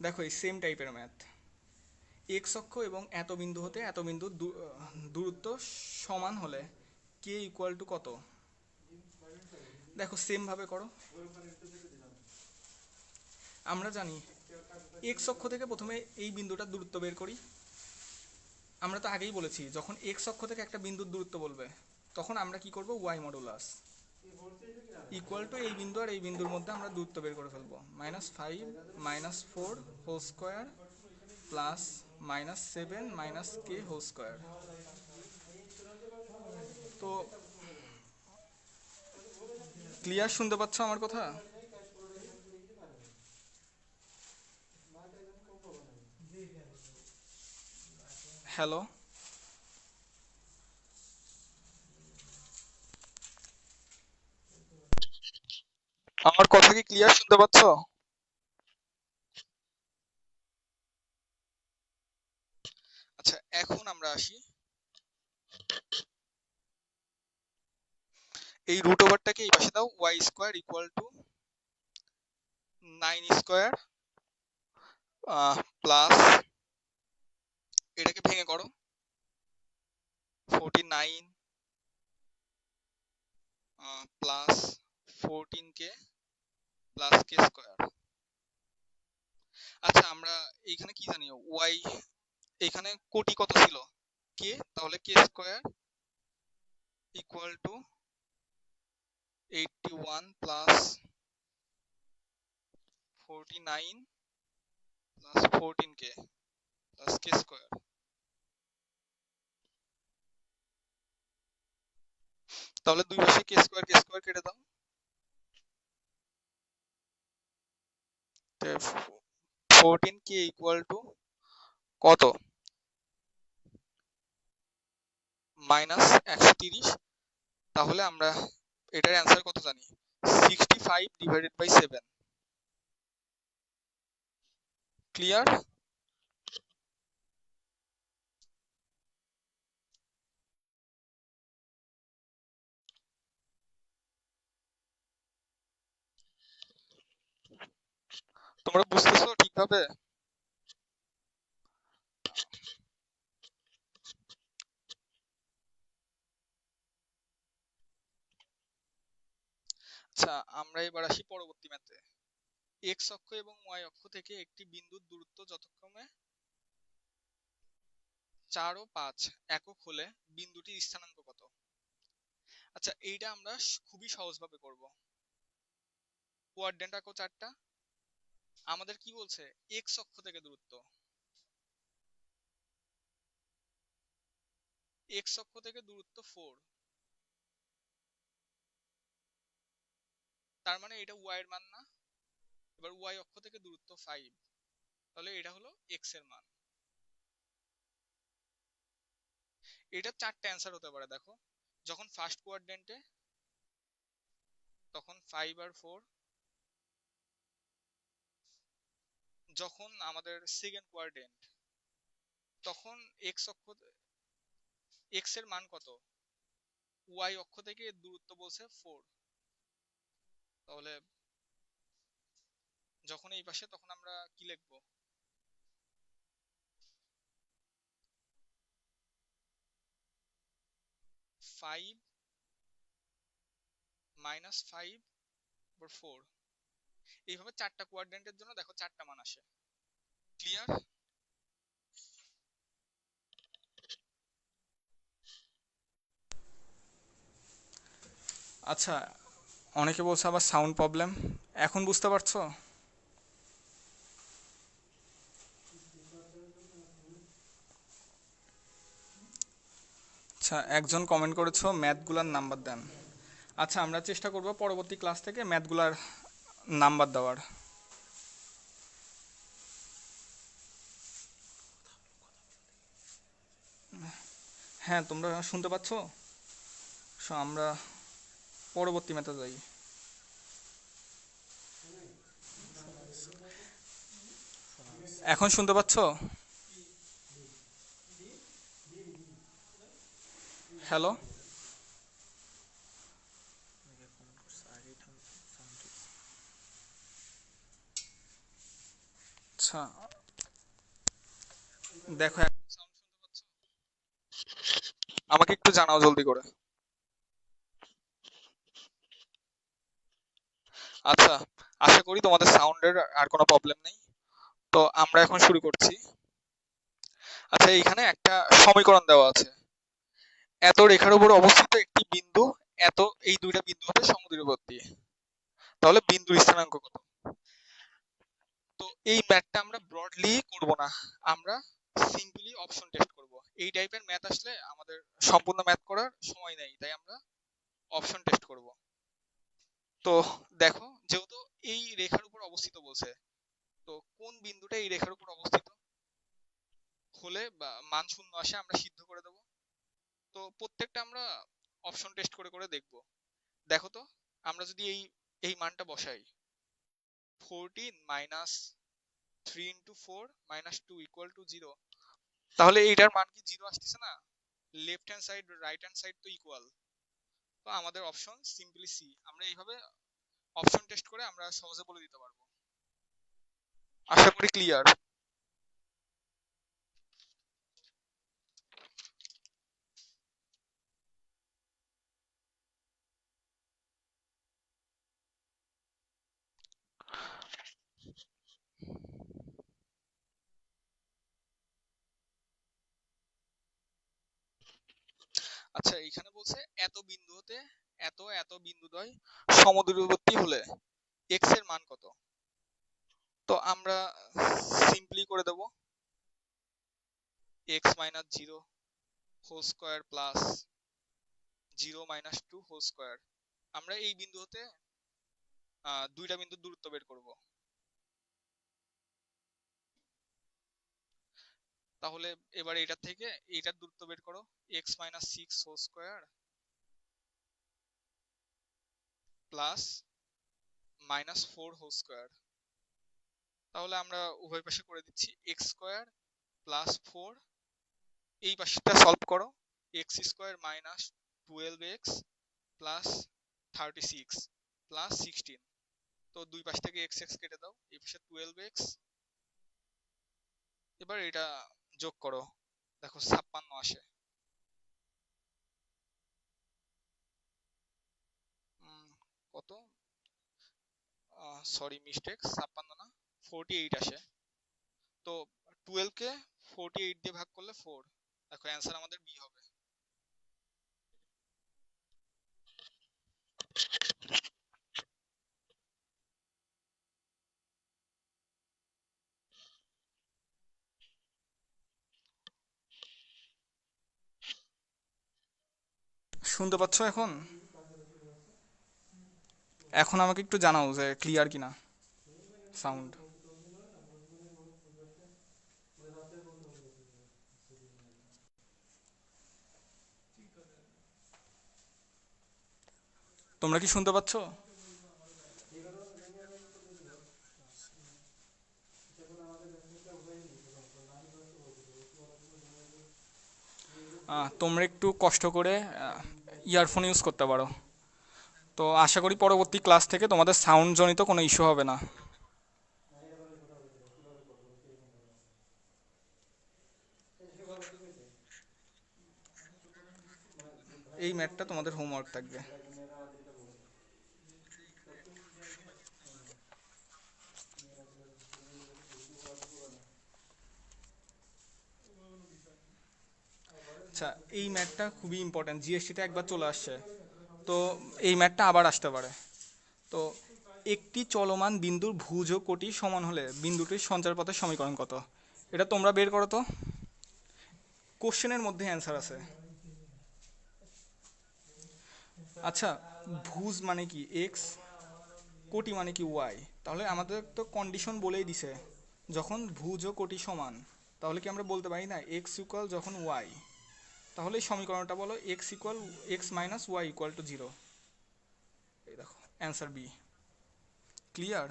দেখো এই সেম টাইপের ম্যাথ, এক্স অক্ষ এবং এত বিন্দু হতে এত বিন্দু দূরত্ব সমান হলে কে ইকুয়াল টু কত। দেখো সেম ভাবে করো, আমরা জানি এক্স অক্ষ থেকে প্রথমে এই বিন্দুটার দূরত্ব বের করি। আমরা তো আগেই বলেছি যখন এক্স অক্ষ থেকে একটা বিন্দুর দূরত্ব বলবে তখন আমরা কি করব, ওয়াই মডুলাস ইকুয়াল টু এই বিন্দু আর এই বিন্দুর মধ্যে আমরা দূরত্ব বের করে ফেলবো, -5 -4 হোল স্কোয়ার প্লাস -7 কে হোল স্কোয়ার। তো ক্লিয়ার, শুনতে পাচ্ছ আমার কথা? হ্যালো, আমার কথা কি ক্লিয়ার শুনতে পাচ্ছ? আচ্ছা, এখন আমরা আসি এই রুট ওভারটাকে এই পাশে দাও, y square equal to 9 square plus এটাকে ভেঙে করো 49 প্লাস 14 প্লাস কে স্কোয়ার। আচ্ছা, আমরা এইখানে কি জানি, ওয়াই এখানে কোটি কত ছিল, কে, তাহলে k square equal to 81 plus 49 plus 14 plus k square. তাহলে দুই পাশে কে স্কোয়ার কেটে দাও, 14 ইকুয়াল টু কত, -130। তাহলে আমরা এটার অ্যান্সার কত জানি, 65/7। ক্লিয়ার? তোমরা বুঝতেছো ঠিকভাবে? আচ্ছা, আমরা এবার আসি পরবর্তী ম্যাথে। এক্স অক্ষ এবং ওয়াই অক্ষ থেকে একটি বিন্দুর দূরত্ব যথাক্রমে 4 ও 5 একক হলে বিন্দুটির স্থানাঙ্ক কত? আচ্ছা, এইটা আমরা খুবই সহজভাবে করব। কোঅর্ডিনেট আঁকো চারটা। আমাদের কি বলছে, এক্স অক্ষ থেকে দূরত্ব, এক্স অক্ষ থেকে দূরত্ব 4, তার মানে এটা ওয়াই এর মান না। এবার ওয়াই অক্ষ থেকে দূরত্ব 5, তাহলে এটা হলো এক্স এর মান। এটা চারটা অ্যান্সার হতে পারে, দেখো। যখন ফার্স্ট কোয়াড্রেন্টে তখন 5 আর 4, যখন আমাদের সেকেন্ড কোয়াড্রেন্ট তখন এক্স অক্ষ, এক্স এর মান কত, ওয়াই অক্ষ থেকে দূরত্ব বলছে 4, তাহলে যখন এই পাশে তখন আমরা কি লিখবো, 5 -5 4। এইভাবে চারটা কোয়াড্রেন্টের জন্য দেখো চারটা মান আসে। ক্লিয়ার? আচ্ছা, অনেকে বলছে আবার সাউন্ড প্রবলেম, এখন বুঝতে পারছো? আচ্ছা, একজন কমেন্ট করেছো ম্যাথগুলার নাম্বার দেন। আচ্ছা, আমরা চেষ্টা করব পরবর্তী ক্লাস থেকে ম্যাথগুলার নাম্বার দেওয়ার। হ্যাঁ, তোমরা শুনতে পাচ্ছ? আমরা পরবর্তী ম্যাথে যাই। এখন শুনতে পাচ্ছ? হ্যালো, আচ্ছা দেখো, আমাকে একটু জানাও জলদি করে। আচ্ছা, আশা করি তোমাদের সাউন্ডের আর কোনো প্রবলেম নেই। তো আমরা এখন শুরু করছি। আচ্ছা, এইখানে একটা সমীকরণ দেওয়া আছে। এত রেখার উপর অবস্থিত একটি বিন্দু এত এই দুইটা বিন্দু হতে সমদূরবর্তী, তাহলে বিন্দুর স্থানাঙ্ক কত? তো এই ম্যাথটা আমরা ব্রডলি করব না, আমরা সিম্পলি অপশন টেস্ট করব। এই টাইপের ম্যাথ আসলে আমাদের সম্পূর্ণ ম্যাথ করার সময় নেই, তাই আমরা অপশন টেস্ট করব। তো দেখো, যেহেতু এই রেখার উপর অবস্থিত বলছে, তো কোন বিন্দুটা এই রেখার উপর অবস্থিত হলে বা মান শূন্য আসে আমরা সিদ্ধ করে দেব। তো প্রত্যেকটা আমরা অপশন টেস্ট করে করে দেখব। দেখো তো, আমরা যদি এই এই মানটা বসাই, 14 minus 3 into 4 minus 2 equal to 0, তাহলে এইটার মান কি 0 আসতেছে না? Left hand side right hand side তো ইকুয়াল। তো আমাদের অপশন সিম্পলি সি। আমরা এইভাবে অপশন টেস্ট করে আমরা সহজে বলে দিতে পারবো। আশা করি ক্লিয়ার। আচ্ছা, এইখানে বলছে এত বিন্দু হতে এত এত বিন্দুদ্বয় সমদূরবর্তী হলে এক্স এর মান কত? তো আমরা সিম্পলি করে দেব, x minus 0 whole square plus 0 minus 2 whole square. আমরা এই বিন্দু হতে দুইটা বিন্দুর দূরত্ব বের করব। তাহলে এবার এটা থেকে এইটার দূরত্ব বের করো, x minus 6 whole square plus minus 4 whole square. তাহলে আমরা উভয় পাশে করে দিচ্ছি এক্স স্কয়ার প্লাস 4, এই পাশটা সলভ করো, x square minus 12x plus 36 plus 16। তো দুই পাশ থেকে এক্স এক্স কেটে দাও, এই পাশে 12x, এবার এটা যোগ করো, দেখো 56 আসে। কত, সরি মিস্টেক, 56 না 48 আসে। তো 12 কে 48 দিয়ে ভাগ করলে 4, দেখো অ্যান্সার আমাদের বি হবে। শুনতে পাচ্ছ এখন? এখন আমাকে একটু জানাও যে ক্লিয়ার কিনা সাউন্ড। তোমরা কি শুনতে পাচ্ছ? তোমরা একটু কষ্ট করে ইয়ারফোন ইউজ করতে পারো। তো আশা করি পরবর্তী ক্লাস থেকে তোমাদের সাউন্ড জনিত কোনো ইস্যু হবে না। এই ম্যাথটা তোমাদের হোমওয়ার্ক থাকবে। আচ্ছা, এই ম্যাথটা খুবই ইম্পর্ট্যান্ট, জিএসটিতে একবার চলে আসছে, তো এই ম্যাথটা আবার আসতে পারে। তো একটি চলমান বিন্দুর ভুজ ও কোটি সমান হলে বিন্দুটির সঞ্চারপথের সমীকরণ কত? এটা তোমরা বের করো তো, কোশ্চেনের মধ্যে অ্যান্সার আছে। আচ্ছা, ভুজ মানে কি এক্স, কোটি মানে কি ওয়াই, তাহলে আমাদের তো কন্ডিশন বলেই দিছে, যখন ভুজ ও কোটি সমান, তাহলে কি আমরা বলতে পারি না এক্স ইকুয়াল যখন ওয়াই, তাহলে এই সমীকরণটা বলো x equal x minus y equal to 0। এই দেখো অ্যান্সার বি। ক্লিয়ার?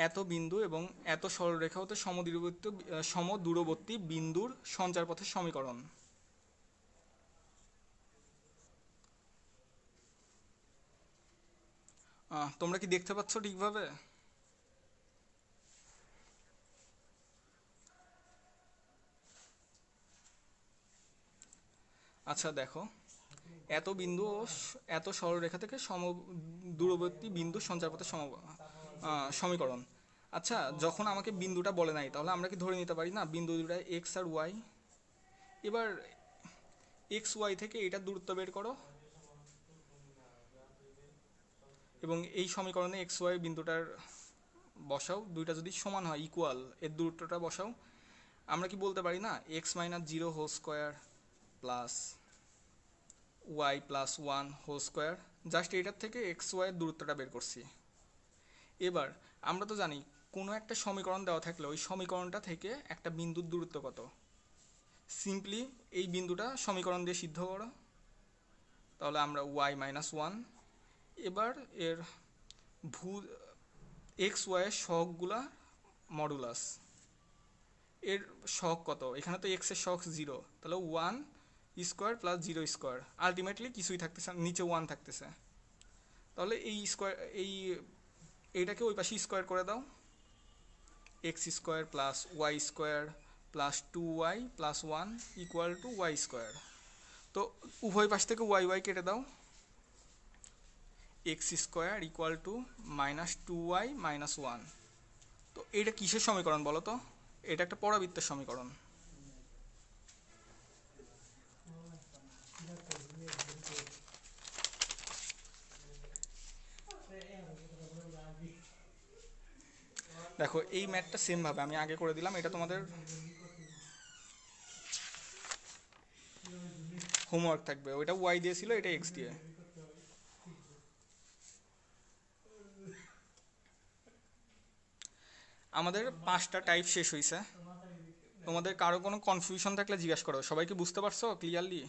এত বিন্দু এবং এত সরলরেখা হতে সমদূরবর্তী বিন্দুর সঞ্চারপথের সমীকরণ। তোমরা কি দেখতে পাচ্ছ ঠিকভাবে? আচ্ছা দেখো, এত বিন্দু ও এত সরলরেখা থেকে দূরবর্তী বিন্দু সঞ্চারপথের সমীকরণ। আচ্ছা, যখন আমাকে বিন্দুটা বলে নাই, তাহলে আমরা কি ধরে নিতে পারি না বিন্দু দুটা এক্স আর ওয়াই? এবার এক্স ওয়াই থেকে এটার দূরত্ব বের করো, এবং এই সমীকরণে এক্স ওয়াই বিন্দুটার বসাও, দুইটা যদি সমান হয় ইকুয়াল, এর দূরত্বটা বসাও। আমরা কি বলতে পারি না x minus zero whole square plus y plus one whole square, just এটার থেকে এক্স ওয়াইয়ের দূরত্বটা বের করছি। এবার আমরা তো জানি কোনো একটা সমীকরণ দেওয়া থাকলে ওই সমীকরণটা থেকে একটা বিন্দুর দূরত্ব কত, সিম্পলি এই বিন্দুটা সমীকরণ দিয়ে সিদ্ধ করো, তাহলে আমরা ওয়াই মাইনাস ওয়ান। এবার এর ভূ এক্স ওয়াইয়ের সহগগুলা মডুলাস, এর সহগ কত, এখানে তো এক্স এর সহগ জিরো, তাহলে one square plus zero square, ultimately কিছুই থাকতেছে নিচে ওয়ান থাকতেছে। তাহলে এই স্কোয়ার এইটাকে ওই পাশে স্কোয়ার করে দাও, x square plus Y square plus two y plus one equal to y square. তো উভয় পাশ থেকে ওয়াই ওয়াই কেটে দাও, x square equal to minus two y minus one. তো এটা কিসের সমীকরণ বলো তো? এটা একটা পরাবৃত্তের সমীকরণ। দেখো এই ম্যাথটা সেম ভাবে আমি আগে করে দিলাম, এটা তোমাদের হোমওয়ার্ক থাকবে। ওইটা ওয়াই দিয়েছিল, এটা এক্স দিয়ে। আমাদের 5টা টাইপ শেষ হয়েছে। তোমাদের কারো কোনো কনফিউশন থাকলে জিজ্ঞাসা করো। সবাইকে বুঝতে পারছো ক্লিয়ারলি?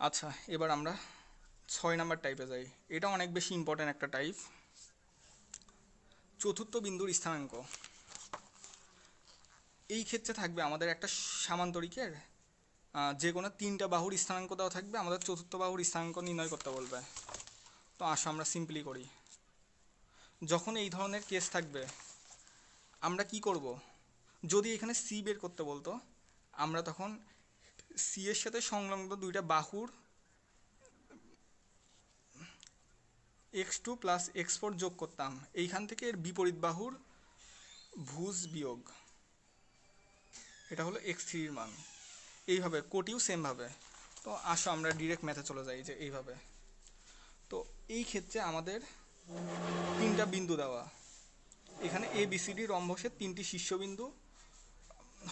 আচ্ছা, এবার আমরা 6 নাম্বার টাইপে যাই। এটা অনেক বেশি ইম্পর্টেন্ট একটা টাইপ, চতুর্থ বিন্দুর স্থানাঙ্ক। এই ক্ষেত্রে থাকবে আমাদের একটা সামান্তরিকের যে কোনো 3টা বাহুর স্থানাঙ্ক দেওয়া থাকবে, আমাদের চতুর্থ বাহুর স্থানাঙ্ক নির্ণয় করতে বলবে। তো আসো আমরা সিম্পলি করি। যখন এই ধরনের কেস থাকবে আমরা কি করব, যদি এখানে সি বের করতে বলতো, আমরা তখন সি এর সাথে সংলগ্ন দুইটা বাহুর x two plus x four যোগ করতাম, এইখান থেকে এর বিপরীত বাহুর ভুজ বিয়োগ, এটা হলো এক্স থ্রির মান। এইভাবে কোটিও সেমভাবে। তো আসো আমরা ডিরেক্ট ম্যাথে চলে যাই যে এইভাবে। তো এই ক্ষেত্রে আমাদের 3টা বিন্দু দেওয়া, এখানে এ বি সি ডি রম্বসের 3টি শীর্ষবিন্দু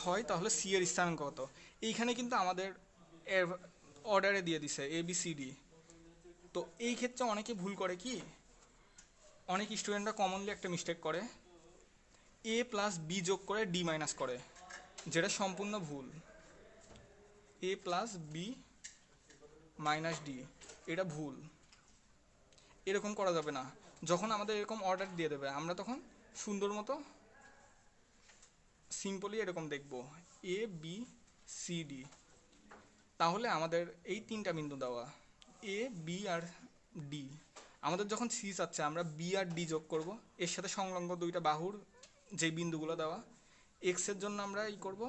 হয়, তাহলে সি এর স্থানাঙ্ক কত? এইখানে কিন্তু আমাদের অর্ডারে দিয়ে দিছে এ বি সি ডি। তো এই ক্ষেত্রে অনেকে ভুল করে কি, অনেক স্টুডেন্টরা কমনলি একটা মিস্টেক করে, এ প্লাস বি যোগ করে ডি মাইনাস করে, যেটা সম্পূর্ণ ভুল। এ প্লাস বি মাইনাস ডি, এটা ভুল, এরকম করা যাবে না। যখন আমাদের এরকম অর্ডার দিয়ে দেবে, আমরা তখন সুন্দর মতো সিম্পলি এরকম দেখব এ বি সি ডি। তাহলে আমাদের এই 3টা বিন্দু দেওয়া এ বি আর ডি, আমাদের যখন সি চাচ্ছে আমরা বি আর ডি যোগ করব, এর সাথে সংলগ্ন দুইটা বাহুর যে বিন্দুগুলো দেওয়া। এক্স এর জন্য আমরা ই করব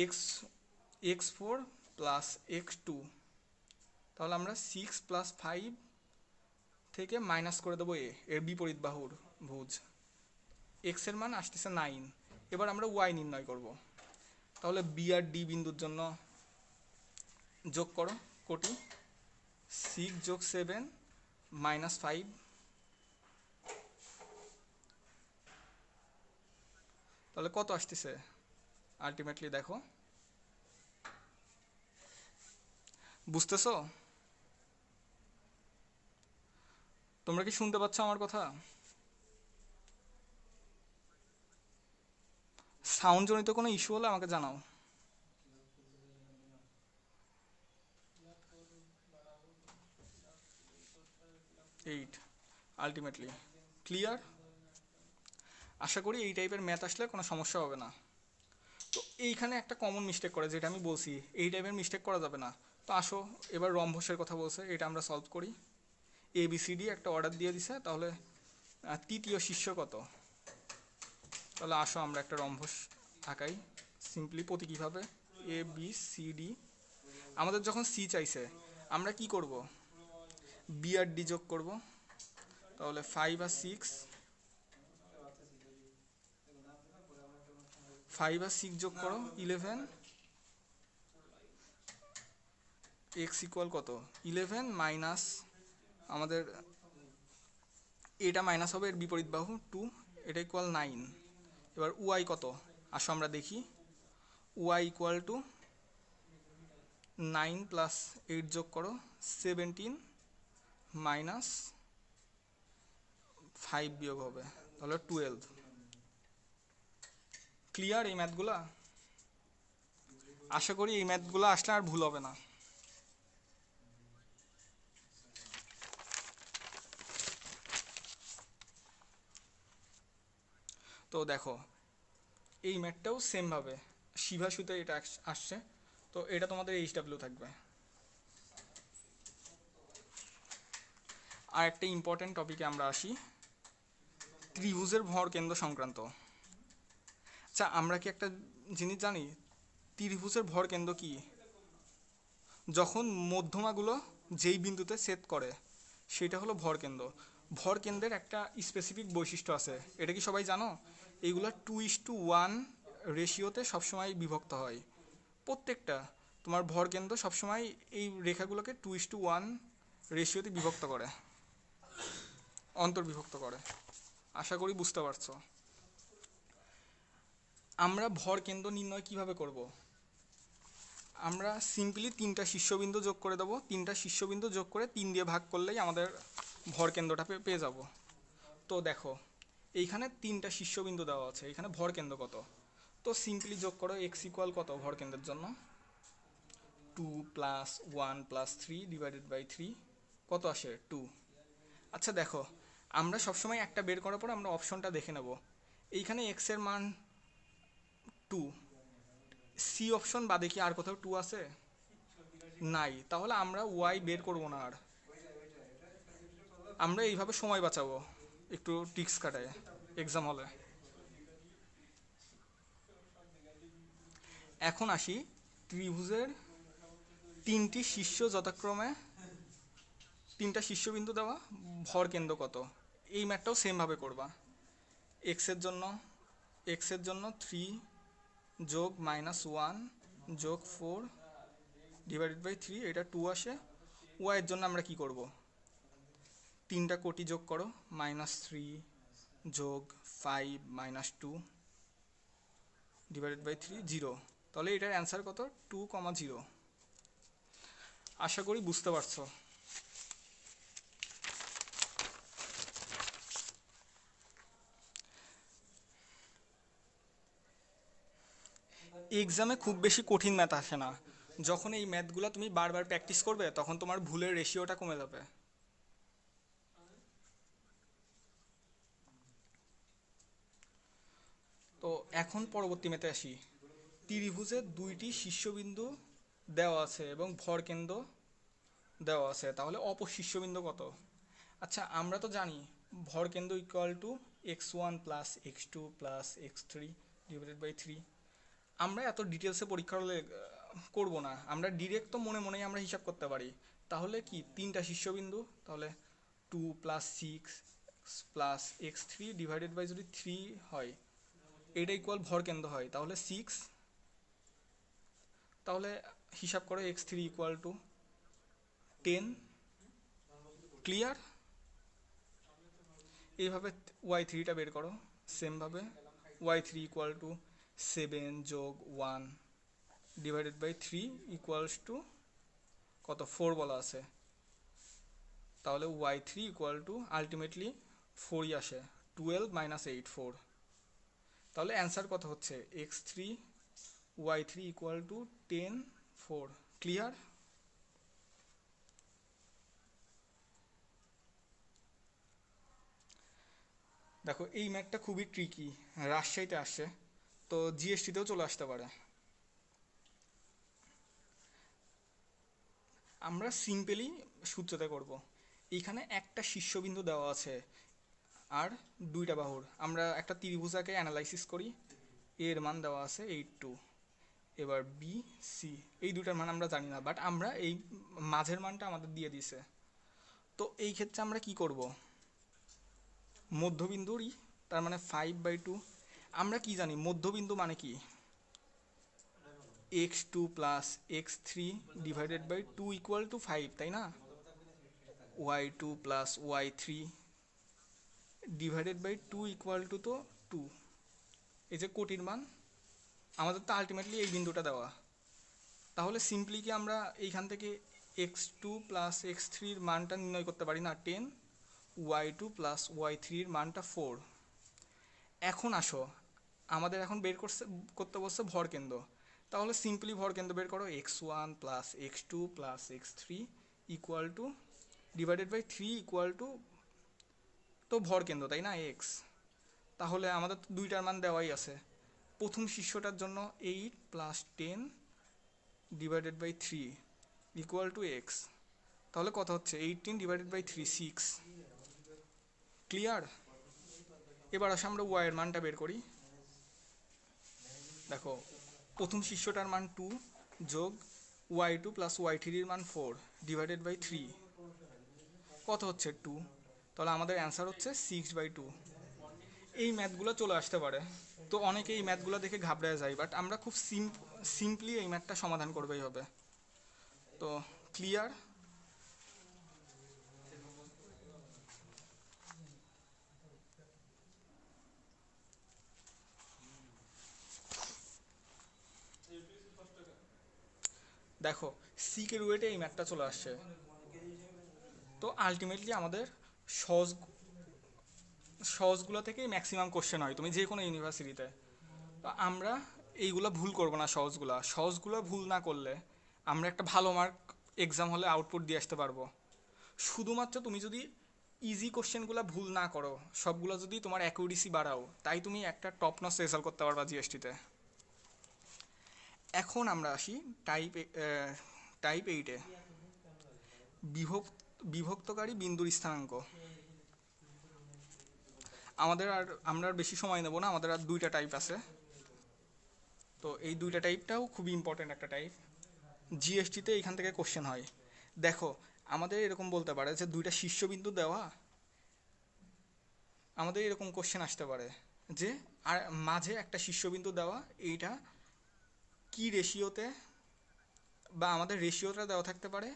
x x four plus x two, তাহলে আমরা 6 প্লাস 5 থেকে মাইনাস করে দেবো এর বিপরীত বাহুর ভুজ, এক্স এর মান আসতেছে 9। এবার আমরা ওয়াই নির্ণয় করব, তাহলে বি আর ডি বিন্দুর জন্য যোগ করো কোটি, 6 যোগ 7 মাইনাস 5, তাহলে কত আসতেছে আলটিমেটলি দেখো, বুঝতেছো? তোমরা কি শুনতে পাচ্ছ আমার কথা? সাউন্ড জনিত কোনো ইস্যু হলে আমাকে জানাও। 8 আলটিমেটলি ক্লিয়ার। আশা করি এই টাইপের ম্যাথ আসলে কোনো সমস্যা হবে না। তো এইখানে একটা কমন মিস্টেক করে, যেটা আমি বলছি এই টাইপের মিস্টেক করা যাবে না। তো আসো এবার রম্বসের কথা বলছে, এটা আমরা সলভ করি। ABCD একটা অর্ডার দিয়ে দিছে, তাহলে তৃতীয় শীর্ষ কত? তাহলে আসো আমরা একটা রম্বস আঁকাই সিম্পলি প্রতীকীভাবে। ABCD, আমাদের যখন সি চাইছে আমরা কি করব? বি আর ডি যোগ করব। তাহলে 5 আর 6, 5 আর 6 যোগ করো 11, এক্স ইকুয়াল কত? 11 মাইনাস, আমাদের এটা মাইনাস হবে, এর বিপরীত বাহু 2, এটা ইকুয়াল 9। এবার ওয়াই কত? আসো আমরা দেখি। ওয়াই ইকুয়াল টু 9 প্লাস 8 যোগ করো 17 মাইনাস 5 বিয়োগ হবে, তাহলে 12। ক্লিয়ার এই ম্যাথগুলা? আশা করি এই ম্যাথগুলো আসলে আর ভুল হবে না। তো দেখো এই ম্যাথটাও সেমভাবে শিভাশুতে এটা আসছে, তো এটা তোমাদের HW থাকবে। আর একটা ইম্পর্টেন্ট টপিকে আমরা আসি, ত্রিভুজের ভর কেন্দ্র সংক্রান্ত। আচ্ছা আমরা কি একটা জিনিস জানি, ত্রিভুজের ভর কেন্দ্র কি? যখন মধ্যমাগুলো যেই বিন্দুতে ছেদ করে সেটা হলো ভর কেন্দ্র। ভর কেন্দ্রের একটা স্পেসিফিক বৈশিষ্ট্য আছে, এটা কি সবাই জানো? এইগুলো 2:1 রেশিওতে সবসময় বিভক্ত হয়। প্রত্যেকটা তোমার ভর কেন্দ্র সবসময় এই রেখাগুলোকে 2:1 রেশিওতে বিভক্ত করে, অন্তর্বিভক্ত করে। আশা করি বুঝতে পারছো। আমরা ভর কেন্দ্র নির্ণয় কিভাবে করব? আমরা সিম্পলি 3টা শীর্ষবিন্দু যোগ করে দেবো, 3টা শীর্ষবিন্দু যোগ করে 3 দিয়ে ভাগ করলেই আমাদের ভর কেন্দ্রটা পেয়ে যাব। তো দেখো এইখানে 3টা শীর্ষবিন্দু দেওয়া আছে, এখানে ভর কেন্দ্র কত? তো সিম্পলি যোগ করো, এক্স ইকুয়াল কত ভর কেন্দ্রের জন্য? 2 প্লাস 1 প্লাস 3 ডিভাইডেড বাই 3, কত আসে? 2। আচ্ছা দেখো আমরা সবসময় একটা বের করার পর আমরা অপশনটা দেখে নেব। এইখানে এক্স এর মান 2, সি অপশন বাদে কি আর কোথাও 2 আছে? নাই, তাহলে আমরা ওয়াই বের করব না আর। আমরা এইভাবে সময় বাঁচাবো একটু টিক্স কাটায় এক্সাম হলে। এখন আসি ত্রিভুজের 3টি শীর্ষ যথাক্রমে 3টা শীর্ষবিন্দু দেওয়া, ভর কেন্দ্র কত? এই ম্যাথটাও সেমভাবে করবা। এক্সের জন্য 3 যোগ -1 যোগ 4 ডিভাইডেড বাই 3, এটা 2 আসে। ওয়াইয়ের জন্য আমরা কি করব? 3টা কোটি যোগ করো, -3 যোগ 5 -2 ডিভাইডেড বাই 3, 0। তাহলে এটার অ্যান্সার কত? 2,0। আশা করি বুঝতে পারছো। এক্সামে খুব বেশি কঠিন ম্যাথ আসে না, যখন এই ম্যাথগুলো তুমি বারবার প্র্যাকটিস করবে তখন তোমার ভুলের রেশিওটা কমে যাবে। তো এখন পরবর্তী ম্যাথে আসি। ত্রিভুজের 2টি শীর্ষবিন্দু দেওয়া আছে এবং ভর কেন্দ্র দেওয়া আছে, তাহলে অপশীর্ষবিন্দু কত? আচ্ছা আমরা তো জানি ভর কেন্দ্র equal to x1 plus x2 plus x3 divided by 3। আমরা এত ডিটেলসে পরীক্ষা হলে করবো না, আমরা ডিরেক্ট তো মনে মনেই আমরা হিসাব করতে পারি। তাহলে কি 3টা শীর্ষবিন্দু, তাহলে 2 plus 6 plus x3 divided by যদি 3 হয়, এটা ইকুয়াল ভর কেন্দ্র হয়, তাহলে 6। তাহলে হিসাব করো x3 ইকুয়াল টু 10। ক্লিয়ার? এইভাবে y3টা বের করো সেমভাবে। y3 ইকুয়াল টু 7 যোগ 1 ডিভাইডেড বাই 3 ইকুয়ালস টু কত? 4 বলা আছে, তাহলে y3 ইকুয়াল টু আলটিমেটলি 4ই আসে, 12 মাইনাস 8, 4। তাহলে অ্যান্সার কত হচ্ছে? x3 y3 equal to 10, 4। Clear? দেখো এই ম্যাথটা খুবই ট্রিকি, রাজশাহীতে আসছে, তো জিএসটিতেও চলে আসতে পারে। আমরা সিম্পলি সূত্রতে করব। এইখানে একটা শীর্ষবিন্দু দেওয়া আছে আর দুইটা বাহুর। আমরা একটা ত্রিভুজাকে অ্যানালাইসিস করি, এর মান দেওয়া আছে 8 2। এবার বি সি এই দুটার মান আমরা জানি না, বাট আমরা এই মাঝের মানটা আমাদের দিয়ে দিছে। তো এই ক্ষেত্রে আমরা কি করব, মধ্যবিন্দুরই, তার মানে 5/2। আমরা কি জানি মধ্যবিন্দু মানে কি, x2 plus x3 divided by 2 equal to 5, তাই না? y2 plus y3 divided by 2 equal to তো 2। এই যে কোটির মান, আমাদের তো আলটিমেটলি এই বিন্দুটা দেওয়া। তাহলে সিম্পলি কি আমরা এইখান থেকে x2 প্লাস x3-র মানটা নির্ণয় করতে পারি না 10, y2 প্লাস y3-র মানটা 4। এখন আসো, আমাদের এখন বের করতে বলছে ভরকেন্দ্র। তাহলে সিম্পলি ভরকেন্দ্র বের করো, x1 plus x2 plus x3 equal to divided by 3 equal to তো ভরকেন্দ্র, তাই না, x। তাহলে আমাদের তো দুইটার মান দেওয়াই আছে। প্রথম শীর্ষটার জন্য 8 plus 10 divided by 3 equal to x. তাহলে কত হচ্ছে, 18 ডিভাইডেড বাই 3 6। ক্লিয়ার? এবার আসে আমরা ওয়াই এর মানটা বের করি। দেখো, প্রথম শীর্ষটার মান 2 যোগ y2 প্লাস y3-র মান 4 ডিভাইডেড বাই 3 কত হচ্ছে 2। তাহলে আমাদের অ্যান্সার হচ্ছে 6/2। এই ম্যাথগুলো চলে আসতে পারে, তো অনেকে এই ম্যাথগুলো দেখে ঘাবড়ে যায়, বাট আমরা খুব সিম্পলি এই ম্যাথটা সমাধান করবেই হবে। তো ক্লিয়ার? দেখো, সিকে রুয়েটে এই ম্যাথটা চলে আসছে। তো আলটিমেটলি আমাদের সহজ সহজগুলো থেকেই ম্যাক্সিমাম কোশ্চেন হয় তুমি যে কোনো ইউনিভার্সিটিতে। তো আমরা এইগুলো ভুল করবো না, সহজগুলো ভুল না করলে আমরা একটা ভালো মার্ক এক্সাম হলে আউটপুট দিয়ে আসতে পারবো। শুধুমাত্র তুমি যদি ইজি কোশ্চেনগুলো ভুল না করো, সবগুলো যদি তোমার অ্যাকুরেসি বাড়াও, তাই তুমি একটা টপ নচ রেজাল্ট করতে পারবা জিএসটিতে। এখন আমরা আসি টাইপ 8-এ, বিভক্তকারী বিন্দুর স্থানাঙ্ক। আমরা আর বেশি সময় নেব না, আমাদের আর দুইটা টাইপ আছে। তো এই দুইটা টাইপটাও খুবই ইম্পর্টেন্ট একটা টাইপ, জিএসটিতে এখান থেকে কোশ্চেন হয়। দেখো, আমাদের এরকম বলতে পারে যে দুইটা শীর্ষবিন্দু দেওয়া, আমাদের এরকম কোশ্চেন আসতে পারে যে আর মাঝে একটা শীর্ষবিন্দু দেওয়া, এইটা কি রেশিওতে, বা আমাদের রেশিওটা দেওয়া থাকতে পারে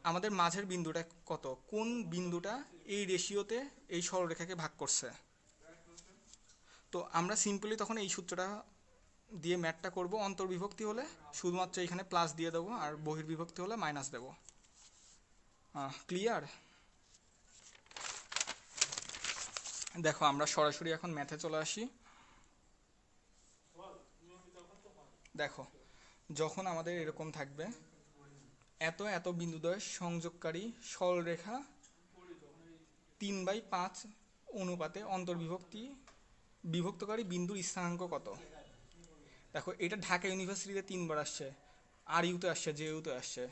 আমাদের মাঝের বিন্দুটা কত, কোন বিন্দুটা এই রেশিওতে এই সরলরেখাকে ভাগ করছে। তো আমরা সিম্পলি তখন এই সূত্রটা দিয়ে ম্যাথটা করব। অন্তর্বিভক্তি হলে শুধুমাত্র এখানে প্লাস দিয়ে দেবো, আর বহির্বিভক্তি হলে মাইনাস দেবো। ক্লিয়ার? দেখো, আমরা সরাসরি এখন ম্যাথে চলে আসি। দেখো, যখন আমাদের এরকম থাকবে এত এত বিন্দুদ্বয় সংযোগকারী সরলরেখা 3/5 অনুপাতে বিভক্তকারী বিন্দুর স্থানাঙ্ক কত। দেখো, এটা ঢাকা ইউনিভার্সিটিতে 3বার আসছে, আর ইউতে আসছে, জে ইউতে আসছে।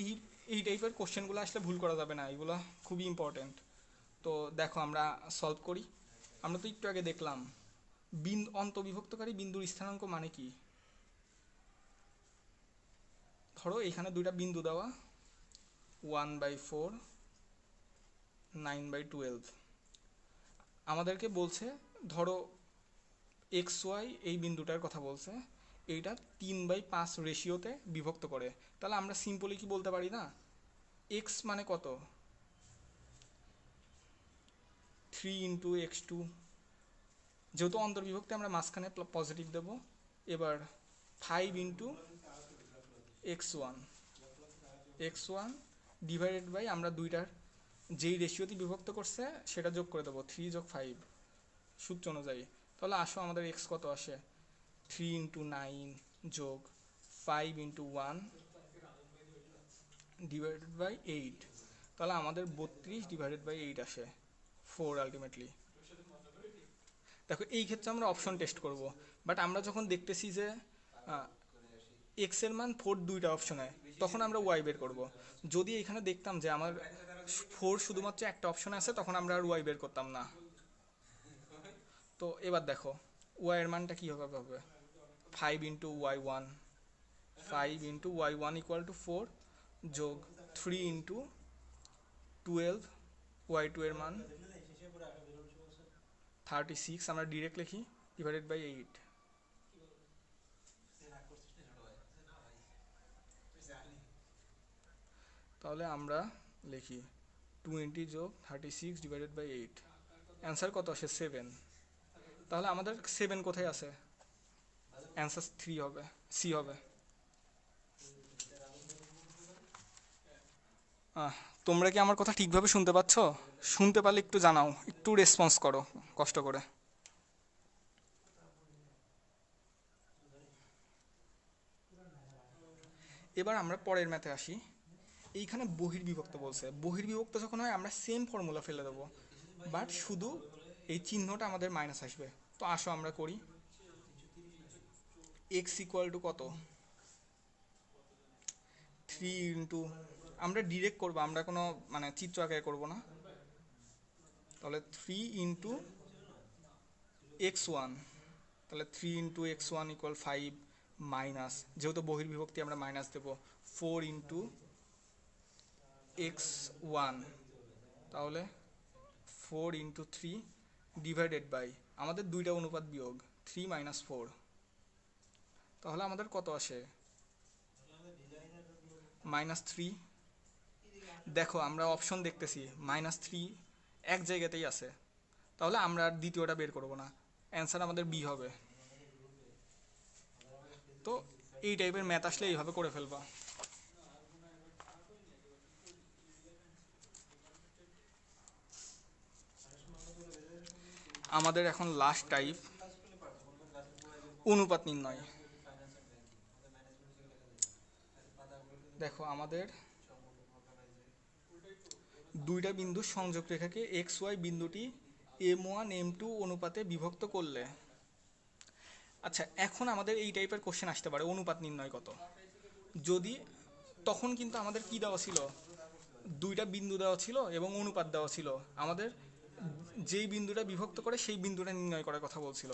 এই এই টাইপের কোশ্চেনগুলো আসলে ভুল করা যাবে না, এগুলো খুবই ইম্পর্টেন্ট। তো দেখো, আমরা সলভ করি। আমরা তো একটু আগে দেখলাম অন্তবিভক্তকারী বিন্দুর স্থানাঙ্ক মানে কি। ধরো এখানে দুইটা বিন্দু দেওয়া, 1/4 9/12। আমাদেরকে বলছে ধরো এক্স ওয়াই এই বিন্দুটার কথা বলছে, এইটা 3/5 রেশিওতে বিভক্ত করে। তাহলে আমরা সিম্পলি কি বলতে পারি না, এক্স মানে কত, 3 × x2। যেহেতু অন্তর্বিভক্তি আমরা মাঝখানে পজিটিভ দেব। এবার 5 × x1 ডিভাইডেড বাই আমরা দুইটার যেই রেশিওতে বিভক্ত করছে সেটা যোগ করে দেবো, 3 + 5 সূত্র অনুযায়ী। তাহলে আসো আমাদের এক্স কত আসে, 3 × 9 যোগ 5 × 1 ডিভাইডেড বাই 8। তাহলে আমাদের 32/8 আসে, 4 আলটিমেটলি। দেখো, এই ক্ষেত্রে আমরা অপশন টেস্ট করব, বাট আমরা যখন দেখতেছি যে এক্স এর মান 4 দুইটা অপশনে, তখন আমরা ওয়াই বের করব। যদি এখানে দেখতাম যে আমার 4 শুধুমাত্র একটা অপশন আছে, তখন আমরা আর ওয়াই বের করতাম না। তো এবার দেখো ওয়াই এর মানটা কী হবে 5 × y1, 5 × y1 = 4 যোগ 3 × 12, y2 এর মান 36, আমরা ডিরেক্ট লিখি, /8। তাহলে আমরা লিখি 20 যোগ 36 / 8, অ্যান্সার কত আসে 7। তাহলে আমাদের 7 কোথায় আছে? অ্যান্সার 3 হবে, সি হবে। তোমরা কি আমার কথা ঠিকভাবে শুনতে পাচ্ছ? শুনতে পারলে একটু জানাও, একটু রেসপন্স করো কষ্ট করে। এবার আমরা পরের ম্যাথে আসি। এইখানে বহির্বিভক্ত বলছে, বহির্বিভক্ত যখন হয় আমরা সেম ফর্মুলা ফেলে দেবো, বাট শুধু এই চিহ্নটা আমাদের মাইনাস আসবে। তো আসো আমরা করি। এক্স ইকুয়াল টু কত? 3 × আমরা ডিরেক্ট করবো, আমরা কোনো মানে চিত্র আঁকায় করবো না। তাহলে 3 × x1, তাহলে 3 × x1 = 5 মাইনাস, যেহেতু বহির্বিভক্তি আমরা মাইনাস দেবো 4 × x1, তাহলে 4 × 3 ডিভাইডেড বাই, আমাদের দুইটা অনুপাত বিয়োগ 3 - 4, তাহলে আমাদের কত আসে -3। দেখো আমরা অপশন দেখতেছি -3 এক জায়গাতেই আছে, তাহলে আমরা আর দ্বিতীয়টা বের করব না, অ্যান্সার আমাদের বি হবে। তো এই টাইপের ম্যাথ আসলে এইভাবে করে ফেলবা। আমাদের এখন লাস্ট টাইপ অনুপাত নির্ণয়। দেখো আমাদের দুইটা বিন্দুর সংযোগ রেখাকে এক্স ওয়াই বিন্দুটি m1 m2 অনুপাতে বিভক্ত করলে, আচ্ছা এখন আমাদের এই টাইপের কোশ্চেন আসতে পারে অনুপাত নির্ণয় কত। যদি তখন কিন্তু আমাদের কি দেওয়া ছিল, দুইটা বিন্দু দেওয়া ছিল এবং অনুপাত দেওয়া ছিল, আমাদের যেই বিন্দুটা বিভক্ত করে সেই বিন্দুটা নির্ণয় করার কথা বলছিল।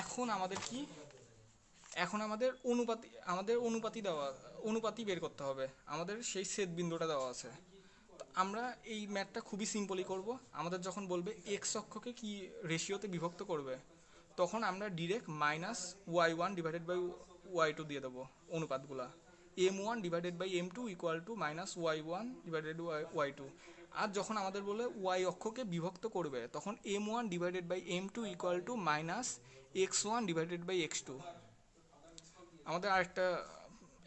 এখন আমাদের কি, এখন আমাদের অনুপাতি দেওয়া, অনুপাতি বের করতে হবে, আমাদের সেই ছেদ বিন্দুটা দেওয়া আছে। আমরা এই ম্যাথটা খুবই সিম্পলি করব। আমাদের যখন বলবে এক্স অক্ষকে কি রেশিওতে বিভক্ত করবে, তখন আমরা ডিরেক্ট -y1/y2 দিয়ে দেবো অনুপাতগুলা, m1/m2 = -y1/y2। আর যখন আমাদের বলে ওয়াই অক্ষকে বিভক্ত করবে, তখন m1/m2 = -x1/x2। আমাদের আরেকটা,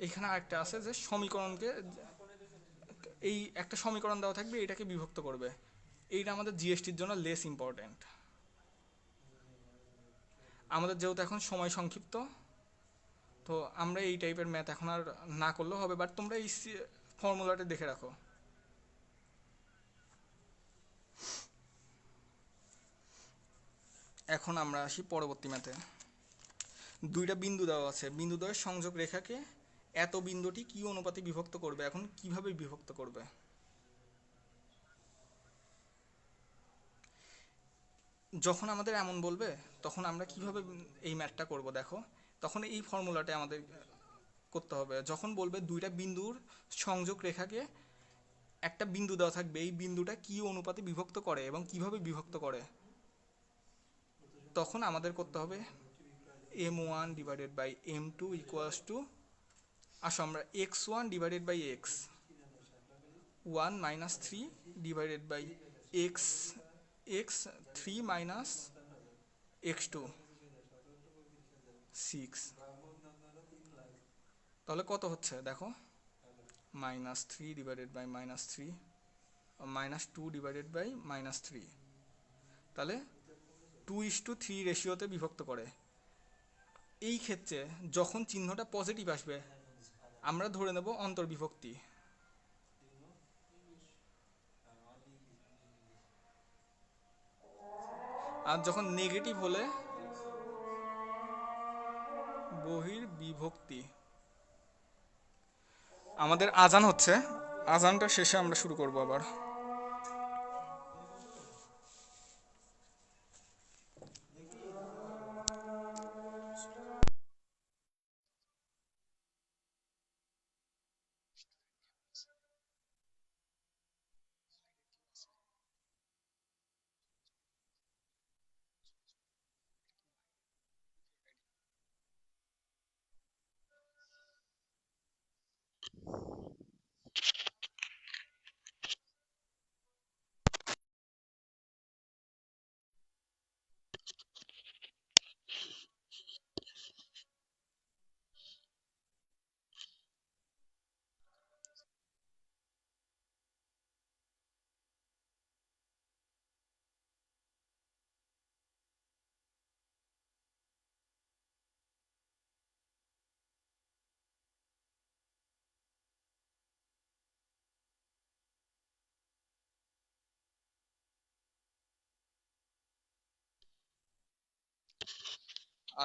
এখানে আরেকটা আছে যে সমীকরণকে, এই একটা সমীকরণ দেওয়া থাকবে, এটাকে বিভক্ত করবে। এইটা আমাদের জিএসটির জন্য লেস ইম্পর্ট্যান্ট। আমাদের যেহেতু এখন সময় সংক্ষিপ্ত, তো আমরা এই টাইপের ম্যাথ এখন আর না করলেও হবে, বাট তোমরা এই ফর্মুলাটা দেখে রাখো। এখন আমরা আসি পরবর্তী ম্যাথে। দুইটা বিন্দু দেওয়া আছে, বিন্দুদ্বয়ের সংযোগ রেখাকে এত বিন্দুটি কি অনুপাতে বিভক্ত করবে, এখন কিভাবে বিভক্ত করবে। যখন আমাদের এমন বলবে তখন আমরা কিভাবে এই ম্যাথটা করব, দেখো তখন এই ফর্মুলাটা আমাদের করতে হবে। যখন বলবে দুইটা বিন্দুর সংযোগ রেখাকে একটা বিন্দু দেওয়া থাকবে, এই বিন্দুটা কি অনুপাতে বিভক্ত করে এবং কিভাবে বিভক্ত করে, তখন আমাদের করতে হবে m1/m2 = আসো আমরা x1/x 1 - 3 / x 3 - x2 6, তাহলে কত হচ্ছে দেখো -3 / -3 -2 / -3, তাহলে 2:3 রেশিওতে বিভক্ত করে। এই ক্ষেত্রে যখন চিহ্নটা পজিটিভ আসবে আমরা ধরে নেব অন্তর্বিভক্তি, আর যখন নেগেটিভ হলে বহির্বিভক্তি। আমাদের আজান হচ্ছে, আজানটা শেষে আমরা শুরু করব আবার।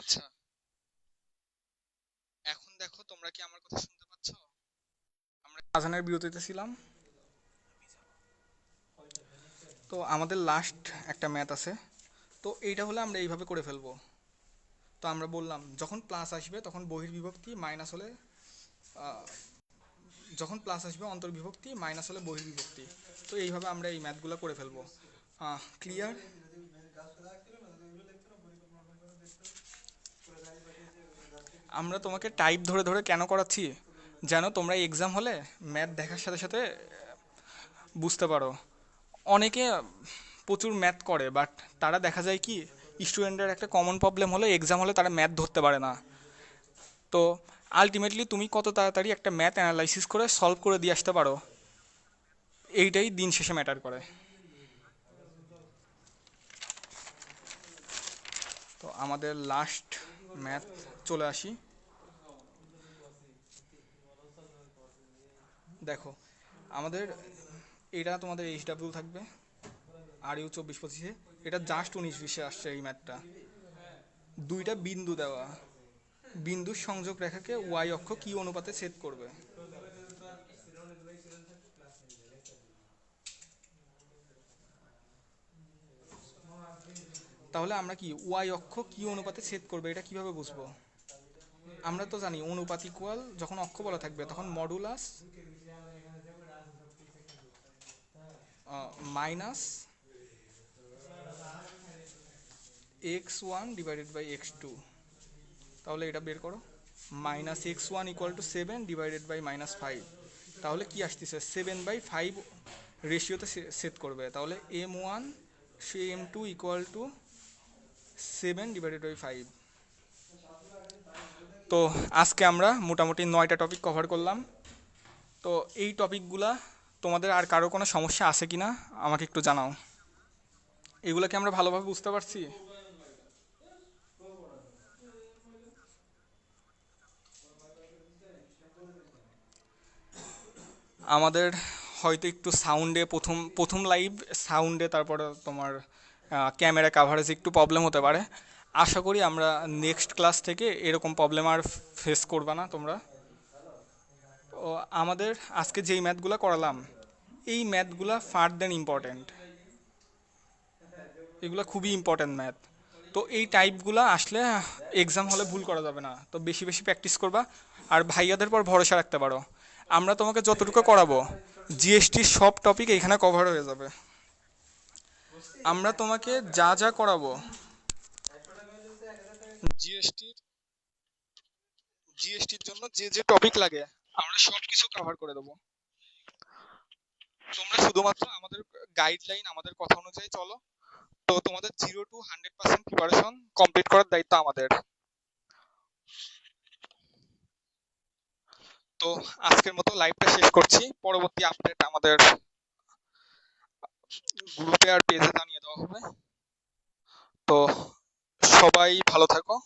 আচ্ছা, এখন দেখো তোমরা কি আমার কথা শুনতে পাচ্ছ? আমরা আজানের বিরতিতে ছিলাম। তো আমাদের লাস্ট একটা ম্যাথ আছে। তো এইটা হলে আমরা এইভাবে করে ফেলবো। তো আমরা বললাম যখন প্লাস আসবে তখন বহির্বিভক্তি, মাইনাস হলে আহ, যখন প্লাস আসবে অন্তর্বিভক্তি, মাইনাস হলে বহির্বিভক্তি। তো এইভাবে আমরা এই ম্যাথগুলো করে ফেলবো। ক্লিয়ার? আমরা তোমাকে টাইপ ধরে ধরে কেন করাচ্ছি, যেন তোমরা এক্সাম হলে ম্যাথ দেখার সাথে সাথে বুঝতে পারো। অনেকে প্রচুর ম্যাথ করে, বাট তারা দেখা যায় কি, স্টুডেন্টের একটা কমন প্রবলেম হলো এক্সাম হলে তারা ম্যাথ ধরতে পারে না। তো আলটিমেটলি তুমি কত তাড়াতাড়ি একটা ম্যাথ অ্যানালাইসিস করে সলভ করে দিয়ে আসতে পারো, এইটাই দিন শেষে ম্যাটার করে। তো আমাদের লাস্ট ম্যাথ চলে আসি। দেখো আমাদের এটা তোমাদের HW থাকবে, RU 24-25-এ। এটা জাস্ট 19-20-এ আসছে এই ম্যাথটা। দুইটা বিন্দু দেওয়া, বিন্দুর সংযোগ রেখাকে ওয়াই অক্ষ কি অনুপাতে ছেদ করবে। তাহলে আমরা কি ওয়াই অক্ষ কি অনুপাতে ছেদ করবে এটা কিভাবে বুঝবো? আমরা তো জানি অনুপাত ইকুয়াল, যখন অক্ষ বলা থাকবে তখন modulus minus x1 divided by x2। তাহলে এটা বের করো। Minus x1 equal to 7 divided by -5। তাহলে কি আসতেছে, 7/5 রেশিওতে সেট করবে। তাহলে m1 say m2 equal to 7/5। তো আজকে আমরা মোটামুটি 9টা টপিক কভার করলাম। তো এই টপিকগুলা তোমাদের আর কারো কোনো সমস্যা আছে কি না আমাকে একটু জানাও। এগুলো কি আমরা ভালোভাবে বুঝতে পারছি? আমাদের হয়তো একটু সাউন্ডে প্রথম প্রথম লাইভ সাউন্ডে, তারপরে তোমার ক্যামেরা কাভারেজ একটু প্রবলেম হতে পারে। আশা করি আমরা নেক্সট ক্লাস থেকে এরকম প্রবলেম আর ফেস করবে না তোমরা। ও আমাদের আজকে যেই ম্যাথগুলো করালাম, এই ম্যাথগুলো ফার দেন ইম্পর্ট্যান্ট, এগুলো খুবই ইম্পর্ট্যান্ট ম্যাথ। তো এই টাইপগুলো আসলে এক্সাম হলে ভুল করা যাবে না, তো বেশি বেশি প্র্যাকটিস করবা। আর ভাইয়াদের পর ভরসা রাখতে পারো, আমরা তোমাকে যতটুকু করাবো জিএসটির সব টপিক এখানে কভার হয়ে যাবে। আমরা তোমাকে যা যা করাবো জিএসটির জিএসটির জন্য যে যে টপিক লাগে আমরা সব কিছু কভার করে দেবো। তোমরা শুধুমাত্র আমাদের গাইডলাইন, আমাদের কথা অনুযায়ী চলো। তো তোমাদের 0 to 100% প্রিপারেশন কমপ্লিট করার দায়িত্ব আমাদের। তো আজকের মতো লাইভটা শেষ করছি। পরবর্তী আপডেট আমাদের গ্রুপে আর পেজে জানিয়ে দেওয়া হবে। তো সবাই ভালো থাকো।